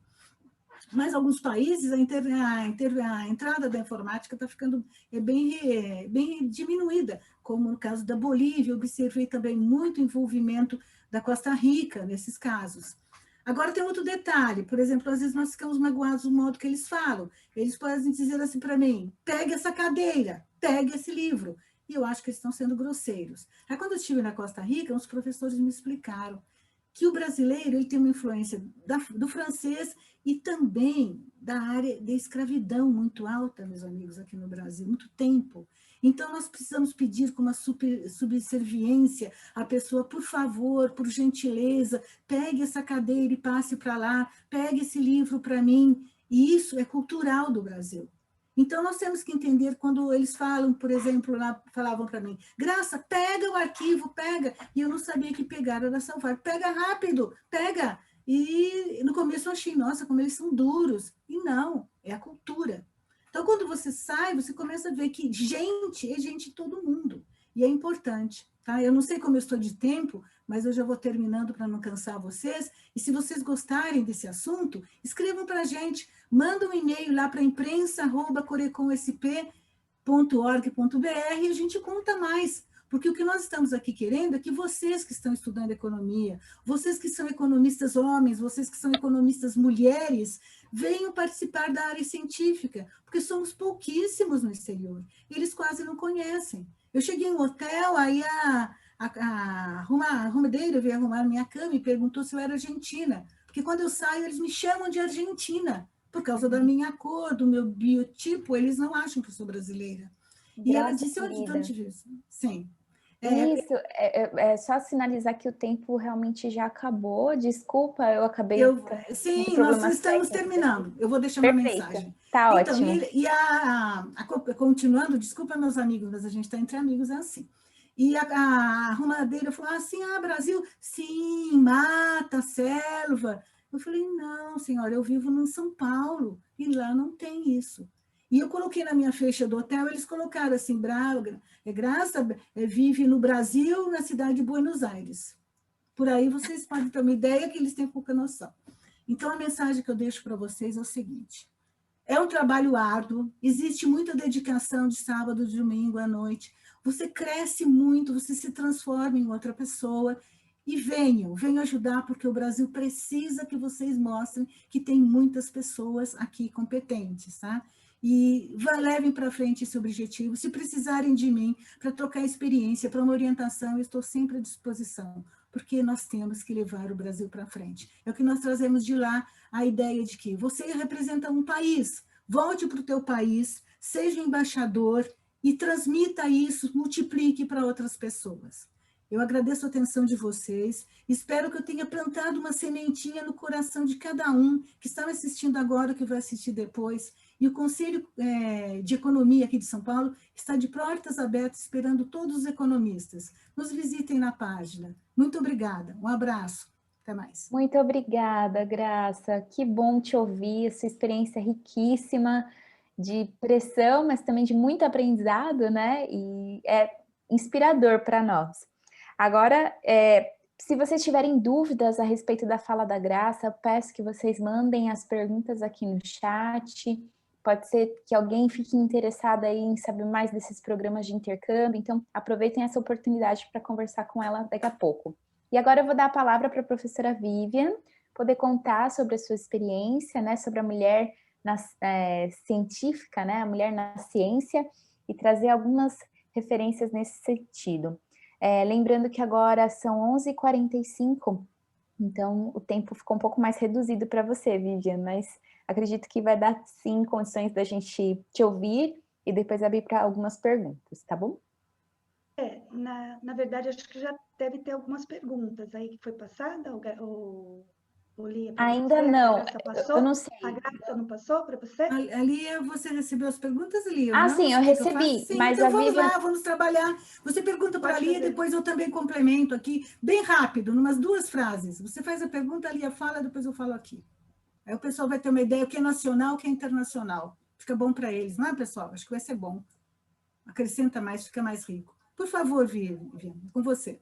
Mas alguns países, a entrada da informática está ficando bem diminuída, como no caso da Bolívia, eu observei também muito envolvimento da Costa Rica nesses casos. Agora tem outro detalhe, por exemplo, às vezes nós ficamos magoados do modo que eles falam. Eles podem dizer assim para mim, pegue essa cadeira, pegue esse livro. E eu acho que eles estão sendo grosseiros. Aí quando eu estive na Costa Rica, os professores me explicaram que o brasileiro ele tem uma influência do francês e também da área da escravidão muito alta, meus amigos, aqui no Brasil, muito tempo. Então, nós precisamos pedir com uma subserviência à pessoa, por favor, por gentileza, pegue essa cadeira e passe para lá, pegue esse livro para mim. E isso é cultural do Brasil. Então, nós temos que entender quando eles falam, por exemplo, lá falavam para mim, Graça, pega o arquivo, pega. E eu não sabia que pegar era salvar. Pega rápido, pega. E no começo eu achei, nossa, como eles são duros. E não, é a cultura. Então, quando você sai, você começa a ver que gente é gente de todo mundo. E é importante. Tá? Eu não sei como eu estou de tempo, mas eu já vou terminando para não cansar vocês. E se vocês gostarem desse assunto, escrevam para a gente. Manda um e-mail lá para imprensa@coreconsp.org.br e a gente conta mais. Porque o que nós estamos aqui querendo é que vocês que estão estudando economia, vocês que são economistas homens, vocês que são economistas mulheres, venham participar da área científica, porque somos pouquíssimos no exterior. Eles quase não conhecem. Eu cheguei em um hotel, aí a arrumadeira veio arrumar minha cama e perguntou se eu era argentina. Porque quando eu saio, eles me chamam de argentina. Por causa da minha cor, do meu biotipo, eles não acham que eu sou brasileira. E ela disse, onde viu? Sim.
Isso, é só sinalizar que o tempo realmente já acabou. Desculpa, eu acabei...
Sim, nós estamos terminando. Eu vou deixar uma mensagem.
Tá
então,
ótimo.
Continuando, desculpa, meus amigos, mas a gente está entre amigos, é assim. E a arrumadeira falou assim, Brasil, sim, mata, selva. Eu falei, não, senhora, eu vivo em São Paulo, e lá não tem isso. E eu coloquei na minha ficha do hotel, eles colocaram assim, Graça vive no Brasil, na cidade de Buenos Aires. Por aí vocês podem ter uma ideia que eles têm pouca noção. Então, a mensagem que eu deixo para vocês é o seguinte, é um trabalho árduo, existe muita dedicação de sábado, de domingo à noite, você cresce muito, você se transforma em outra pessoa, e venham ajudar, porque o Brasil precisa que vocês mostrem que tem muitas pessoas aqui competentes, tá? E levem para frente esse objetivo. Se precisarem de mim para trocar experiência, para uma orientação, eu estou sempre à disposição, porque nós temos que levar o Brasil para frente. É o que nós trazemos de lá, a ideia de que você representa um país, volte para o teu país, seja embaixador e transmita isso, multiplique para outras pessoas. Eu agradeço a atenção de vocês, espero que eu tenha plantado uma sementinha no coração de cada um que está me assistindo agora, que vai assistir depois. E o Conselho de Economia aqui de São Paulo está de portas abertas, esperando todos os economistas. Nos visitem na página. Muito obrigada, um abraço. Até Até mais.
Muito obrigada, Graça. Que bom te ouvir, sua experiência riquíssima de pressão, mas também de muito aprendizado, né? E é inspirador para nós. Agora, se vocês tiverem dúvidas a respeito da fala da Graça, eu peço que vocês mandem as perguntas aqui no chat. Pode ser que alguém fique interessado aí em saber mais desses programas de intercâmbio, então aproveitem essa oportunidade para conversar com ela daqui a pouco. E agora eu vou dar a palavra para a professora Vivian, poder contar sobre a sua experiência, né, sobre a mulher científica, né, a mulher na ciência, e trazer algumas referências nesse sentido. Lembrando que agora são 11h45, então o tempo ficou um pouco mais reduzido para você, Vivian, mas acredito que vai dar, sim, condições da gente te ouvir e depois abrir para algumas perguntas, tá bom?
Na verdade, acho que já deve ter algumas perguntas aí que foi passada, ou Lia, para
Ainda
você?
não,
A Graça passou?
eu não sei.
A Graça não passou para você?
Lia, você recebeu as perguntas, Lia?
Ah,
não?
sim, eu recebi,
Sim,
mas
então
a
vamos
Vivian...
lá, vamos trabalhar. Você pergunta para a Lia, depois eu também complemento aqui, bem rápido, numas 2 frases. Você faz a pergunta, a Lia fala, depois eu falo aqui. Aí o pessoal vai ter uma ideia, o que é nacional, o que é internacional. Fica bom para eles, não é, pessoal? Acho que vai ser bom. Acrescenta mais, fica mais rico. Por favor, Vivian, com você.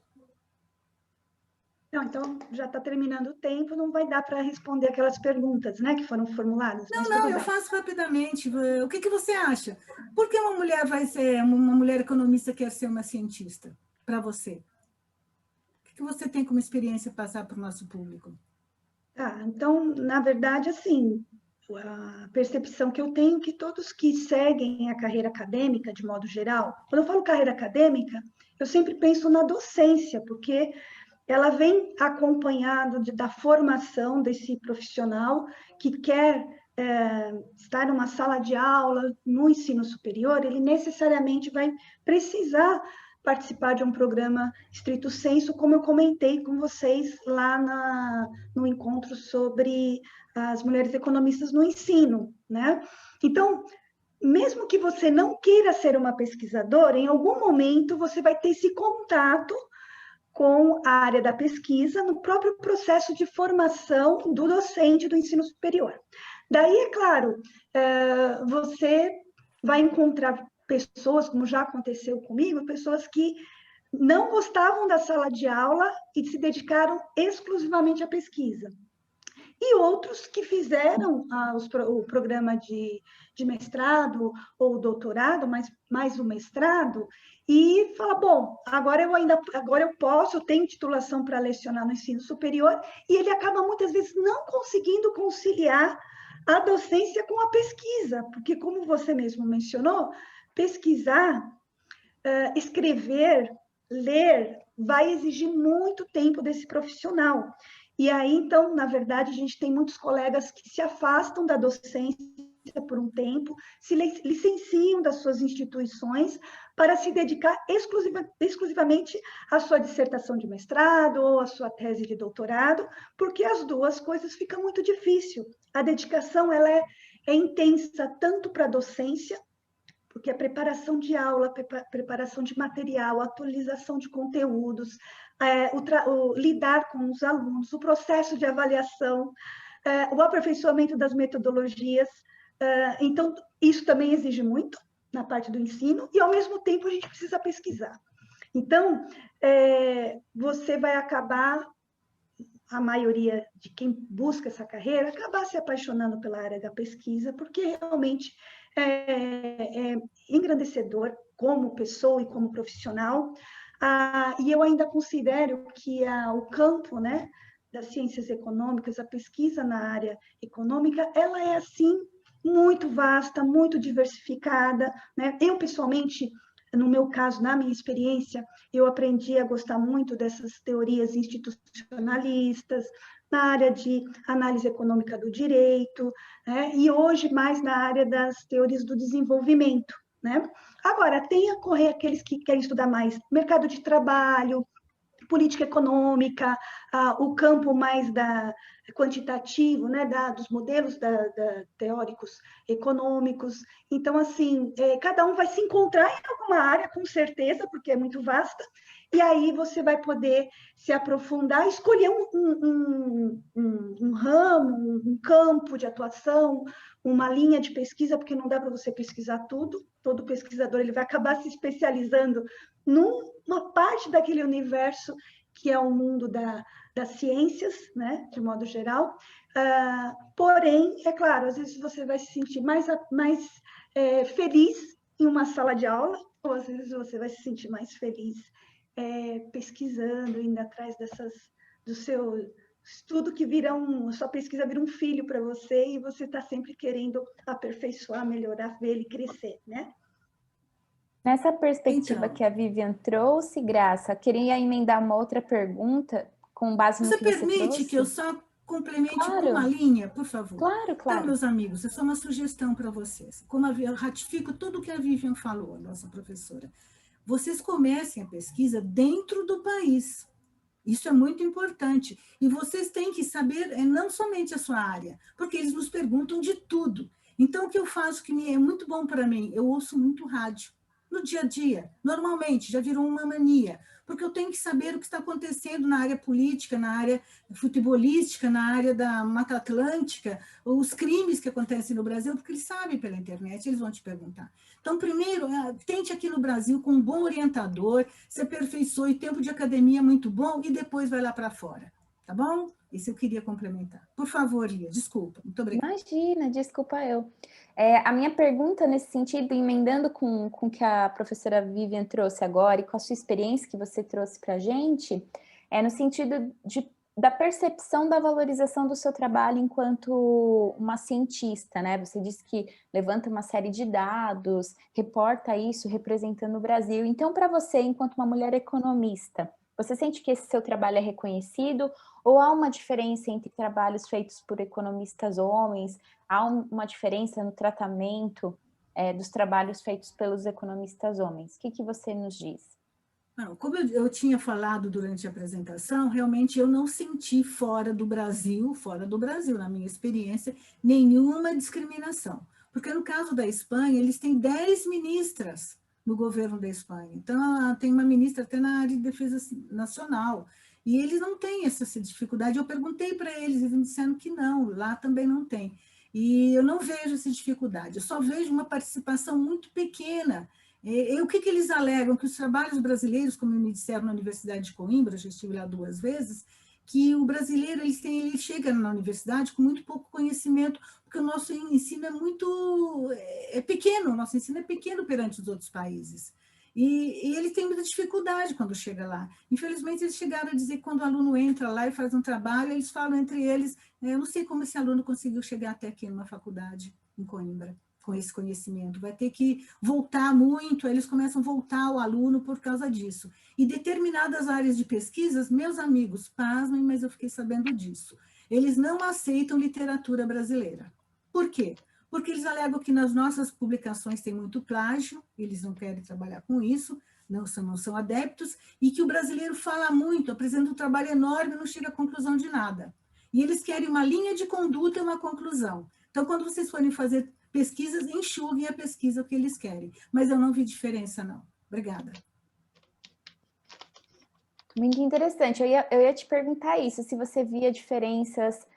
Não, então já está terminando o tempo, não vai dar para responder aquelas perguntas, né, que foram formuladas.
Não, eu faço rapidamente. O que você acha? Por que uma mulher vai ser, uma mulher economista quer ser uma cientista, para você? O que você tem como experiência passar para o nosso público?
Então, na verdade, assim, a percepção que eu tenho é que todos que seguem a carreira acadêmica, de modo geral, quando eu falo carreira acadêmica, eu sempre penso na docência, porque ela vem acompanhada da formação desse profissional que quer estar numa sala de aula, no ensino superior, ele necessariamente vai precisar participar de um programa stricto sensu, como eu comentei com vocês lá no encontro sobre as mulheres economistas no ensino, né? Então, mesmo que você não queira ser uma pesquisadora, em algum momento você vai ter esse contato com a área da pesquisa no próprio processo de formação do docente do ensino superior. Daí, é claro, você vai encontrar pessoas, como já aconteceu comigo, pessoas que não gostavam da sala de aula e se dedicaram exclusivamente à pesquisa. E outros que fizeram o programa de mestrado ou doutorado, mais o mestrado, e fala, bom, agora eu posso, eu tenho titulação para lecionar no ensino superior, e ele acaba muitas vezes não conseguindo conciliar a docência com a pesquisa, porque como você mesmo mencionou, pesquisar, escrever, ler, vai exigir muito tempo desse profissional. E aí, então, na verdade, a gente tem muitos colegas que se afastam da docência por um tempo, se licenciam das suas instituições para se dedicar exclusivamente à sua dissertação de mestrado ou à sua tese de doutorado, porque as duas coisas ficam muito difícil. A dedicação ela é intensa tanto para a docência, porque a preparação de aula, preparação de material, atualização de conteúdos, lidar com os alunos, o processo de avaliação, o aperfeiçoamento das metodologias. Então, isso também exige muito na parte do ensino, e, ao mesmo tempo, a gente precisa pesquisar. Então, você vai acabar, a maioria de quem busca essa carreira, acabar se apaixonando pela área da pesquisa, porque realmente é engrandecedor como pessoa e como profissional. E eu ainda considero que o campo, né, das ciências econômicas, a pesquisa na área econômica, ela é, assim, muito vasta, muito diversificada, né? Eu, pessoalmente, no meu caso, na minha experiência, eu aprendi a gostar muito dessas teorias institucionalistas, na área de análise econômica do direito, né? E hoje mais na área das teorias do desenvolvimento, né? Agora, tem aqueles que querem estudar mais mercado de trabalho, política econômica, o campo mais quantitativo, né, dos modelos teóricos econômicos. Então, assim, cada um vai se encontrar em alguma área, com certeza, porque é muito vasta, e aí você vai poder se aprofundar, escolher um ramo, um campo de atuação, uma linha de pesquisa, porque não dá para você pesquisar tudo. Todo pesquisador ele vai acabar se especializando numa parte daquele universo que é o mundo das ciências, né, de modo geral. Porém, é claro, às vezes você vai se sentir mais feliz em uma sala de aula, ou às vezes você vai se sentir mais feliz pesquisando, indo atrás do seu estudo, que sua pesquisa vira um filho para você, e você está sempre querendo aperfeiçoar, melhorar, ver ele crescer, né?
Nessa perspectiva
Então,
que a Vivian trouxe, Graça, queria emendar uma outra pergunta com base no
você
que você
permite que eu
trouxe?
só complemente com uma
Claro,
linha, por favor?
claro,
Então,
claro.
meus amigos, é só uma sugestão para vocês. Como eu ratifico tudo o que a Vivian falou, a nossa professora. Vocês comecem a pesquisa dentro do país. Isso é muito importante. E vocês têm que saber não somente a sua área, porque eles nos perguntam de tudo. Então, o que eu faço que é muito bom para mim, eu ouço muito rádio. No dia a dia, normalmente, já virou uma mania, porque eu tenho que saber o que está acontecendo na área política, na área futebolística, na área da Mata Atlântica, os crimes que acontecem no Brasil, porque eles sabem pela internet, eles vão te perguntar. Então, primeiro, tente aqui no Brasil com um bom orientador, se aperfeiçoe, tempo de academia muito bom, e depois vai lá para fora, tá bom? Isso eu queria complementar. Por favor, Lia, desculpa, muito obrigada.
Imagina, desculpa eu. A minha pergunta nesse sentido, emendando com o que a professora Vivian trouxe agora e com a sua experiência que você trouxe para a gente, é no sentido da percepção da valorização do seu trabalho enquanto uma cientista, né? Você disse que levanta uma série de dados, reporta isso representando o Brasil. Então, para você, enquanto uma mulher economista, você sente que esse seu trabalho é reconhecido ou há uma diferença entre trabalhos feitos por economistas homens? Há uma diferença no tratamento dos trabalhos feitos pelos economistas homens? O que você nos diz?
Não, como eu tinha falado durante a apresentação, realmente eu não senti fora do Brasil, na minha experiência, nenhuma discriminação. Porque no caso da Espanha, eles têm 10 ministras no governo da Espanha. Então, tem uma ministra até na área de defesa nacional. E eles não têm essa dificuldade. Eu perguntei para eles, eles me disseram que não, lá também não tem. E eu não vejo essa dificuldade, eu só vejo uma participação muito pequena. E o que eles alegam? Que os trabalhos brasileiros, como me disseram na Universidade de Coimbra, já estive lá 2 vezes, que o brasileiro ele chega na universidade com muito pouco conhecimento, porque o nosso ensino é pequeno, o nosso ensino é pequeno perante os outros países. E ele tem muita dificuldade quando chega lá. Infelizmente, eles chegaram a dizer que quando o aluno entra lá e faz um trabalho, eles falam entre eles, eu não sei como esse aluno conseguiu chegar até aqui numa faculdade em Coimbra, com esse conhecimento. Vai ter que voltar muito, eles começam a voltar o aluno por causa disso. E determinadas áreas de pesquisas, meus amigos, pasmem, mas eu fiquei sabendo disso, eles não aceitam literatura brasileira. Por quê? Porque eles alegam que nas nossas publicações tem muito plágio, eles não querem trabalhar com isso, não são adeptos, e que o brasileiro fala muito, apresenta um trabalho enorme e não chega a conclusão de nada. E eles querem uma linha de conduta e uma conclusão. Então, quando vocês forem fazer pesquisas, enxuguem a pesquisa o que eles querem. Mas eu não vi diferença, não. Obrigada.
Muito interessante. Eu ia te perguntar isso, se você via diferenças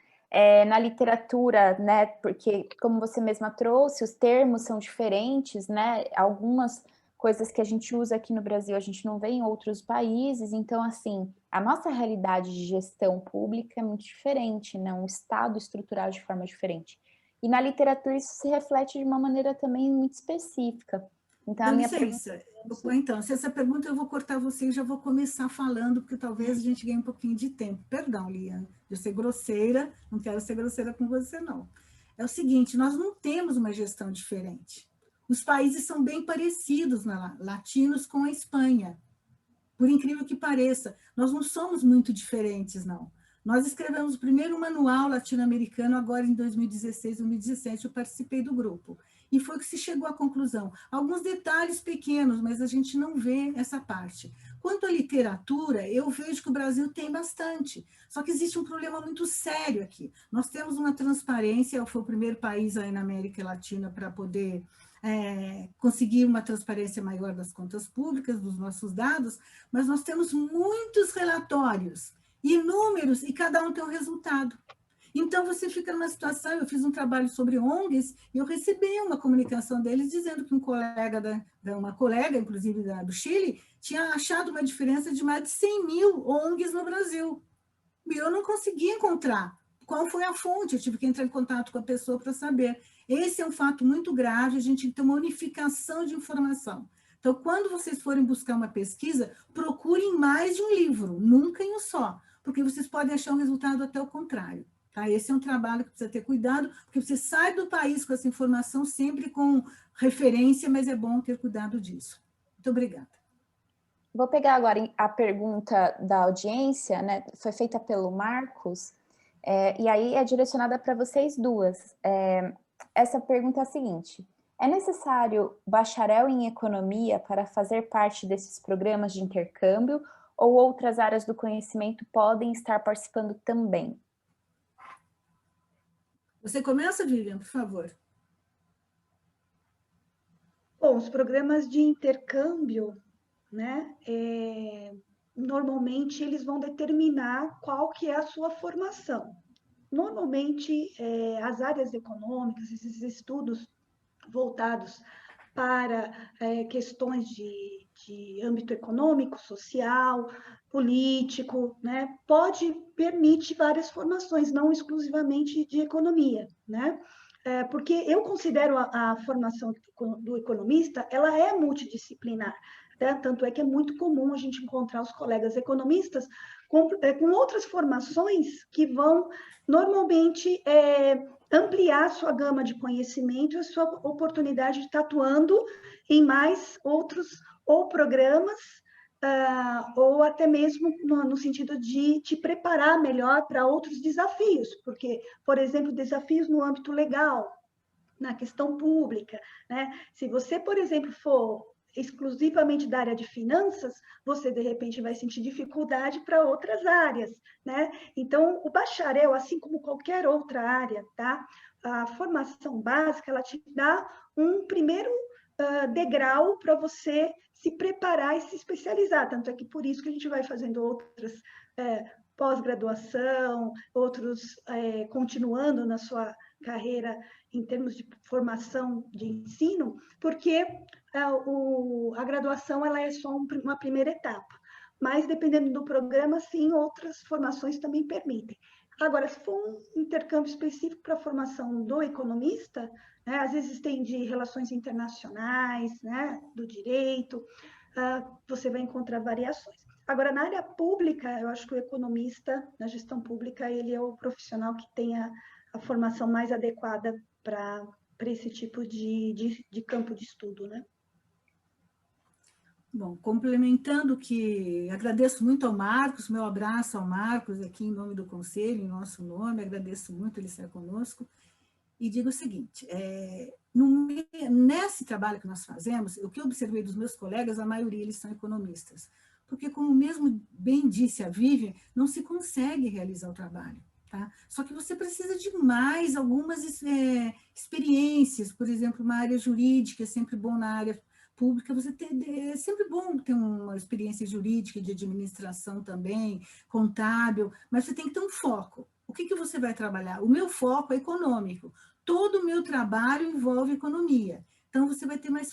na literatura, né? Porque, como você mesma trouxe, os termos são diferentes, né? Algumas coisas que a gente usa aqui no Brasil, a gente não vê em outros países. Então, assim, a nossa realidade de gestão pública é muito diferente, né? Um Estado estruturado de forma diferente. E na literatura isso se reflete de uma maneira também muito específica. Então,
Dá licença. Então, se essa pergunta eu vou cortar você e já vou começar falando, porque talvez a gente ganhe um pouquinho de tempo. Perdão, Liane, de eu ser grosseira, não quero ser grosseira com você, não. É o seguinte, nós não temos uma gestão diferente. Os países são bem parecidos, latinos com a Espanha. Por incrível que pareça, nós não somos muito diferentes, não. Nós escrevemos o primeiro manual latino-americano agora em 2016, 2017, eu participei do grupo. E foi que se chegou à conclusão. Alguns detalhes pequenos, mas a gente não vê essa parte. Quanto à literatura, eu vejo que o Brasil tem bastante, só que existe um problema muito sério aqui. Nós temos uma transparência, foi o primeiro país aí na América Latina para poder conseguir uma transparência maior das contas públicas, dos nossos dados, mas nós temos muitos relatórios e números, e cada um tem um resultado. Então, você fica numa situação, eu fiz um trabalho sobre ONGs, e eu recebi uma comunicação deles dizendo que um colega, uma colega, inclusive do Chile, tinha achado uma diferença de mais de 100 mil ONGs no Brasil. E eu não consegui encontrar qual foi a fonte, eu tive que entrar em contato com a pessoa para saber. Esse é um fato muito grave, a gente tem que ter uma unificação de informação. Então, quando vocês forem buscar uma pesquisa, procurem mais de um livro, nunca em um só, porque vocês podem achar um resultado até o contrário. Tá? Esse é um trabalho que precisa ter cuidado, porque você sai do país com essa informação sempre com referência, mas é bom ter cuidado disso. Muito obrigada.
Vou pegar agora a pergunta da audiência, né? Foi feita pelo Marcos, e aí é direcionada para vocês duas. Essa pergunta é a seguinte: é necessário bacharel em economia para fazer parte desses programas de intercâmbio, ou outras áreas do conhecimento podem estar participando também?
Você começa, Vivian, por favor.
Bom, os programas de intercâmbio, né, normalmente eles vão determinar qual que é a sua formação. Normalmente, as áreas econômicas, esses estudos voltados para questões de âmbito econômico, social, político, né, permite várias formações, não exclusivamente de economia, né? Porque eu considero a formação do economista, ela é multidisciplinar, né? Tanto é que é muito comum a gente encontrar os colegas economistas com outras formações que vão normalmente ampliar sua gama de conhecimento e a sua oportunidade de estar atuando em mais outros ou programas, ou até mesmo no sentido de te preparar melhor para outros desafios, porque, por exemplo, desafios no âmbito legal, na questão pública, né? Se você, por exemplo, for exclusivamente da área de finanças, você, de repente, vai sentir dificuldade para outras áreas, né? Então, o bacharel, assim como qualquer outra área, tá? A formação básica, ela te dá um primeiro degrau para você se preparar e se especializar, tanto é que por isso que a gente vai fazendo outras pós-graduação, outros continuando na sua carreira em termos de formação de ensino, porque a graduação ela é só uma primeira etapa, mas dependendo do programa, sim, outras formações também permitem. Agora, se for um intercâmbio específico para a formação do economista, né, às vezes tem de relações internacionais, né, do direito, você vai encontrar variações. Agora, na área pública, eu acho que o economista, na gestão pública, ele é o profissional que tem a formação mais adequada para esse tipo de campo de estudo, né?
Bom, complementando que agradeço muito ao Marcos, meu abraço ao Marcos aqui em nome do Conselho, em nosso nome, agradeço muito ele estar conosco, e digo o seguinte, nesse trabalho que nós fazemos, o que eu observei dos meus colegas, a maioria eles são economistas, porque como mesmo bem disse a Vivian, não se consegue realizar o trabalho. Tá? Só que você precisa de mais algumas experiências, por exemplo, uma área jurídica, é sempre bom na área pública, é sempre bom ter uma experiência jurídica, de administração também, contábil, mas você tem que ter um foco. O que você vai trabalhar? O meu foco é econômico. Todo o meu trabalho envolve economia. Então, você vai ter mais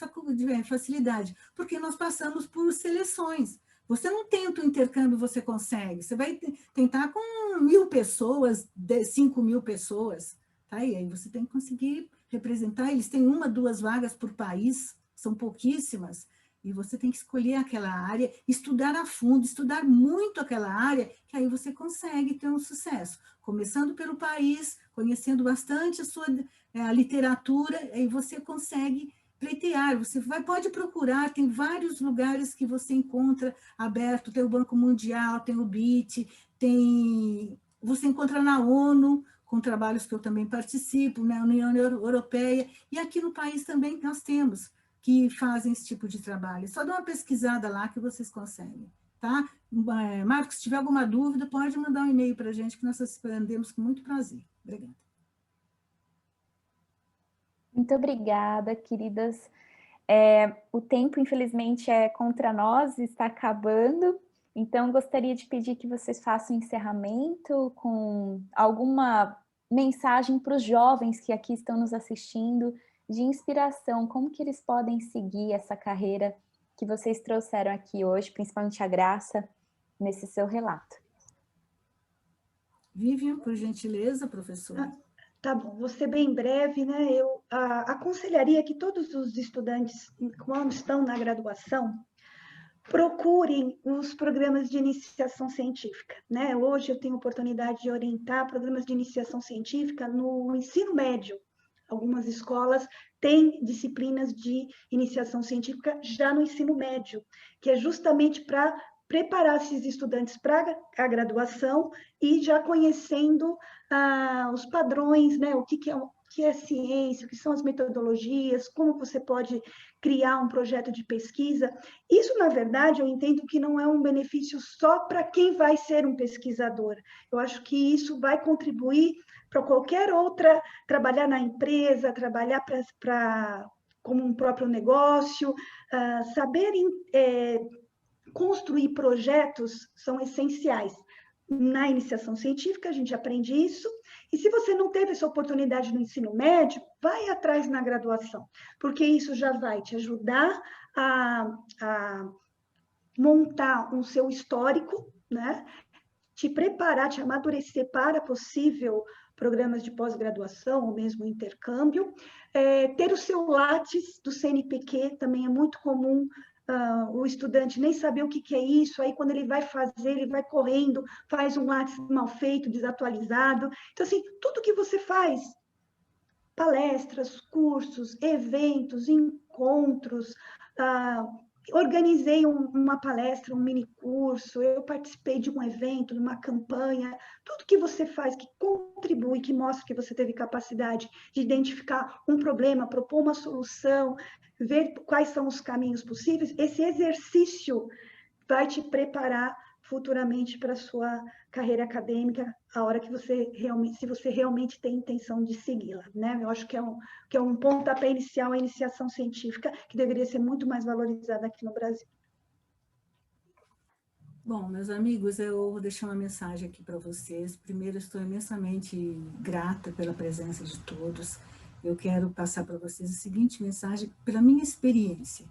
facilidade, porque nós passamos por seleções. Você não tenta o intercâmbio, você consegue. Você vai tentar com 1.000 pessoas, 5.000 pessoas. Tá? E aí você tem que conseguir representar. Eles têm 1, 2 vagas por país, são pouquíssimas. E você tem que escolher aquela área, estudar a fundo, estudar muito aquela área, que aí você consegue ter um sucesso. Começando pelo país, conhecendo bastante a literatura, aí você consegue pleitear, você pode procurar, tem vários lugares que você encontra aberto, tem o Banco Mundial, tem o BIT, você encontra na ONU, com trabalhos que eu também participo, na União Europeia, e aqui no país também nós temos, que fazem esse tipo de trabalho. Só dá uma pesquisada lá que vocês conseguem. tá? Marcos, se tiver alguma dúvida, pode mandar um e-mail para a gente, que nós respondemos com muito prazer. Obrigada.
Muito obrigada, queridas. O tempo, infelizmente, é contra nós, está acabando. Então, gostaria de pedir que vocês façam um encerramento com alguma mensagem para os jovens que aqui estão nos assistindo, de inspiração, como que eles podem seguir essa carreira que vocês trouxeram aqui hoje, principalmente a Graça, nesse seu relato.
Vivian, por gentileza, professora.
Tá bom, vou ser bem breve, né? Eu aconselharia que todos os estudantes, quando estão na graduação, procurem os programas de iniciação científica, né? Hoje eu tenho oportunidade de orientar programas de iniciação científica no ensino médio. Algumas escolas têm disciplinas de iniciação científica já no ensino médio, que é justamente para preparar esses estudantes para a graduação e já conhecendo os padrões, né? O que é ciência, o que são as metodologias, como você pode criar um projeto de pesquisa. Isso, na verdade, eu entendo que não é um benefício só para quem vai ser um pesquisador. Eu acho que isso vai contribuir para qualquer outra, trabalhar na empresa, trabalhar como um próprio negócio, saber construir projetos são essenciais. Na iniciação científica, a gente aprende isso, e se você não teve essa oportunidade no ensino médio, vai atrás na graduação, porque isso já vai te ajudar a montar um seu histórico, né? Te preparar, te amadurecer para possível programas de pós-graduação, ou mesmo intercâmbio. Ter o seu Lattes do CNPq, também é muito comum o estudante nem saber o que é isso, aí quando ele vai fazer, ele vai correndo, faz um Lattes mal feito, desatualizado. Então, assim, tudo que você faz, palestras, cursos, eventos, encontros, organizei uma palestra, um mini curso, eu participei de um evento, de uma campanha, tudo que você faz que contribui, que mostra que você teve capacidade de identificar um problema, propor uma solução, ver quais são os caminhos possíveis, esse exercício vai te preparar futuramente para a sua carreira acadêmica, a hora que você realmente, se você realmente tem intenção de segui-la, né? Eu acho que é um pontapé inicial, a iniciação científica, que deveria ser muito mais valorizada aqui no Brasil.
Bom, meus amigos, eu vou deixar uma mensagem aqui para vocês. Primeiro, estou imensamente grata pela presença de todos. Eu quero passar para vocês a seguinte mensagem, pela minha experiência.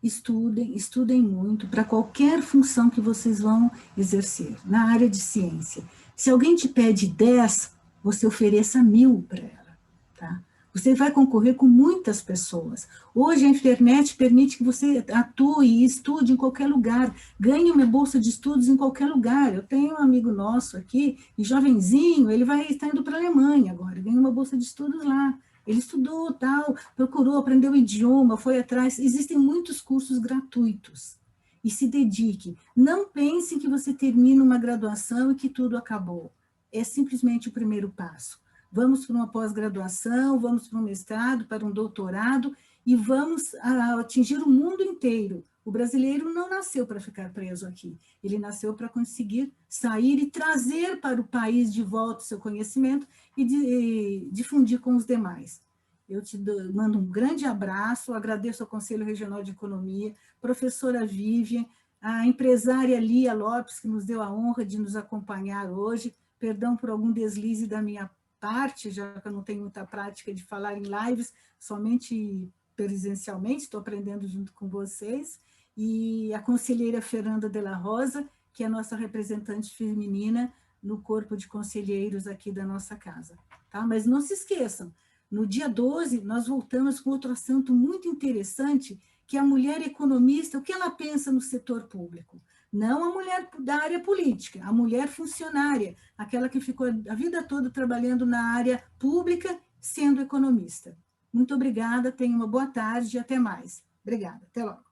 Estudem muito para qualquer função que vocês vão exercer, na área de ciência. Se alguém te pede 10, você ofereça 1000 para ela, tá? Você vai concorrer com muitas pessoas. Hoje a internet permite que você atue e estude em qualquer lugar, ganhe uma bolsa de estudos em qualquer lugar. Eu tenho um amigo nosso aqui, e jovenzinho, ele está indo para a Alemanha agora, ganha uma bolsa de estudos lá. Ele estudou, tal, procurou, aprendeu o idioma, foi atrás. Existem muitos cursos gratuitos. E se dedique. Não pense que você termina uma graduação e que tudo acabou. É simplesmente o primeiro passo. Vamos para uma pós-graduação, vamos para um mestrado, para um doutorado, e vamos atingir o mundo inteiro. O brasileiro não nasceu para ficar preso aqui. Ele nasceu para conseguir sair e trazer para o país de volta o seu conhecimento e difundir com os demais. Eu te mando um grande abraço, agradeço ao Conselho Regional de Economia, professora Vivian, a empresária Lia Lopes, que nos deu a honra de nos acompanhar hoje. Perdão por algum deslize da minha parte, já que eu não tenho muita prática de falar em lives, somente presencialmente, estou aprendendo junto com vocês. E a conselheira Fernanda de la Rosa, que é a nossa representante feminina no corpo de conselheiros aqui da nossa casa. Tá? Mas não se esqueçam, no dia 12 nós voltamos com outro assunto muito interessante, que é a mulher economista, o que ela pensa no setor público. Não a mulher da área política, a mulher funcionária, aquela que ficou a vida toda trabalhando na área pública, sendo economista. Muito obrigada, tenha uma boa tarde e até mais. Obrigada, até logo.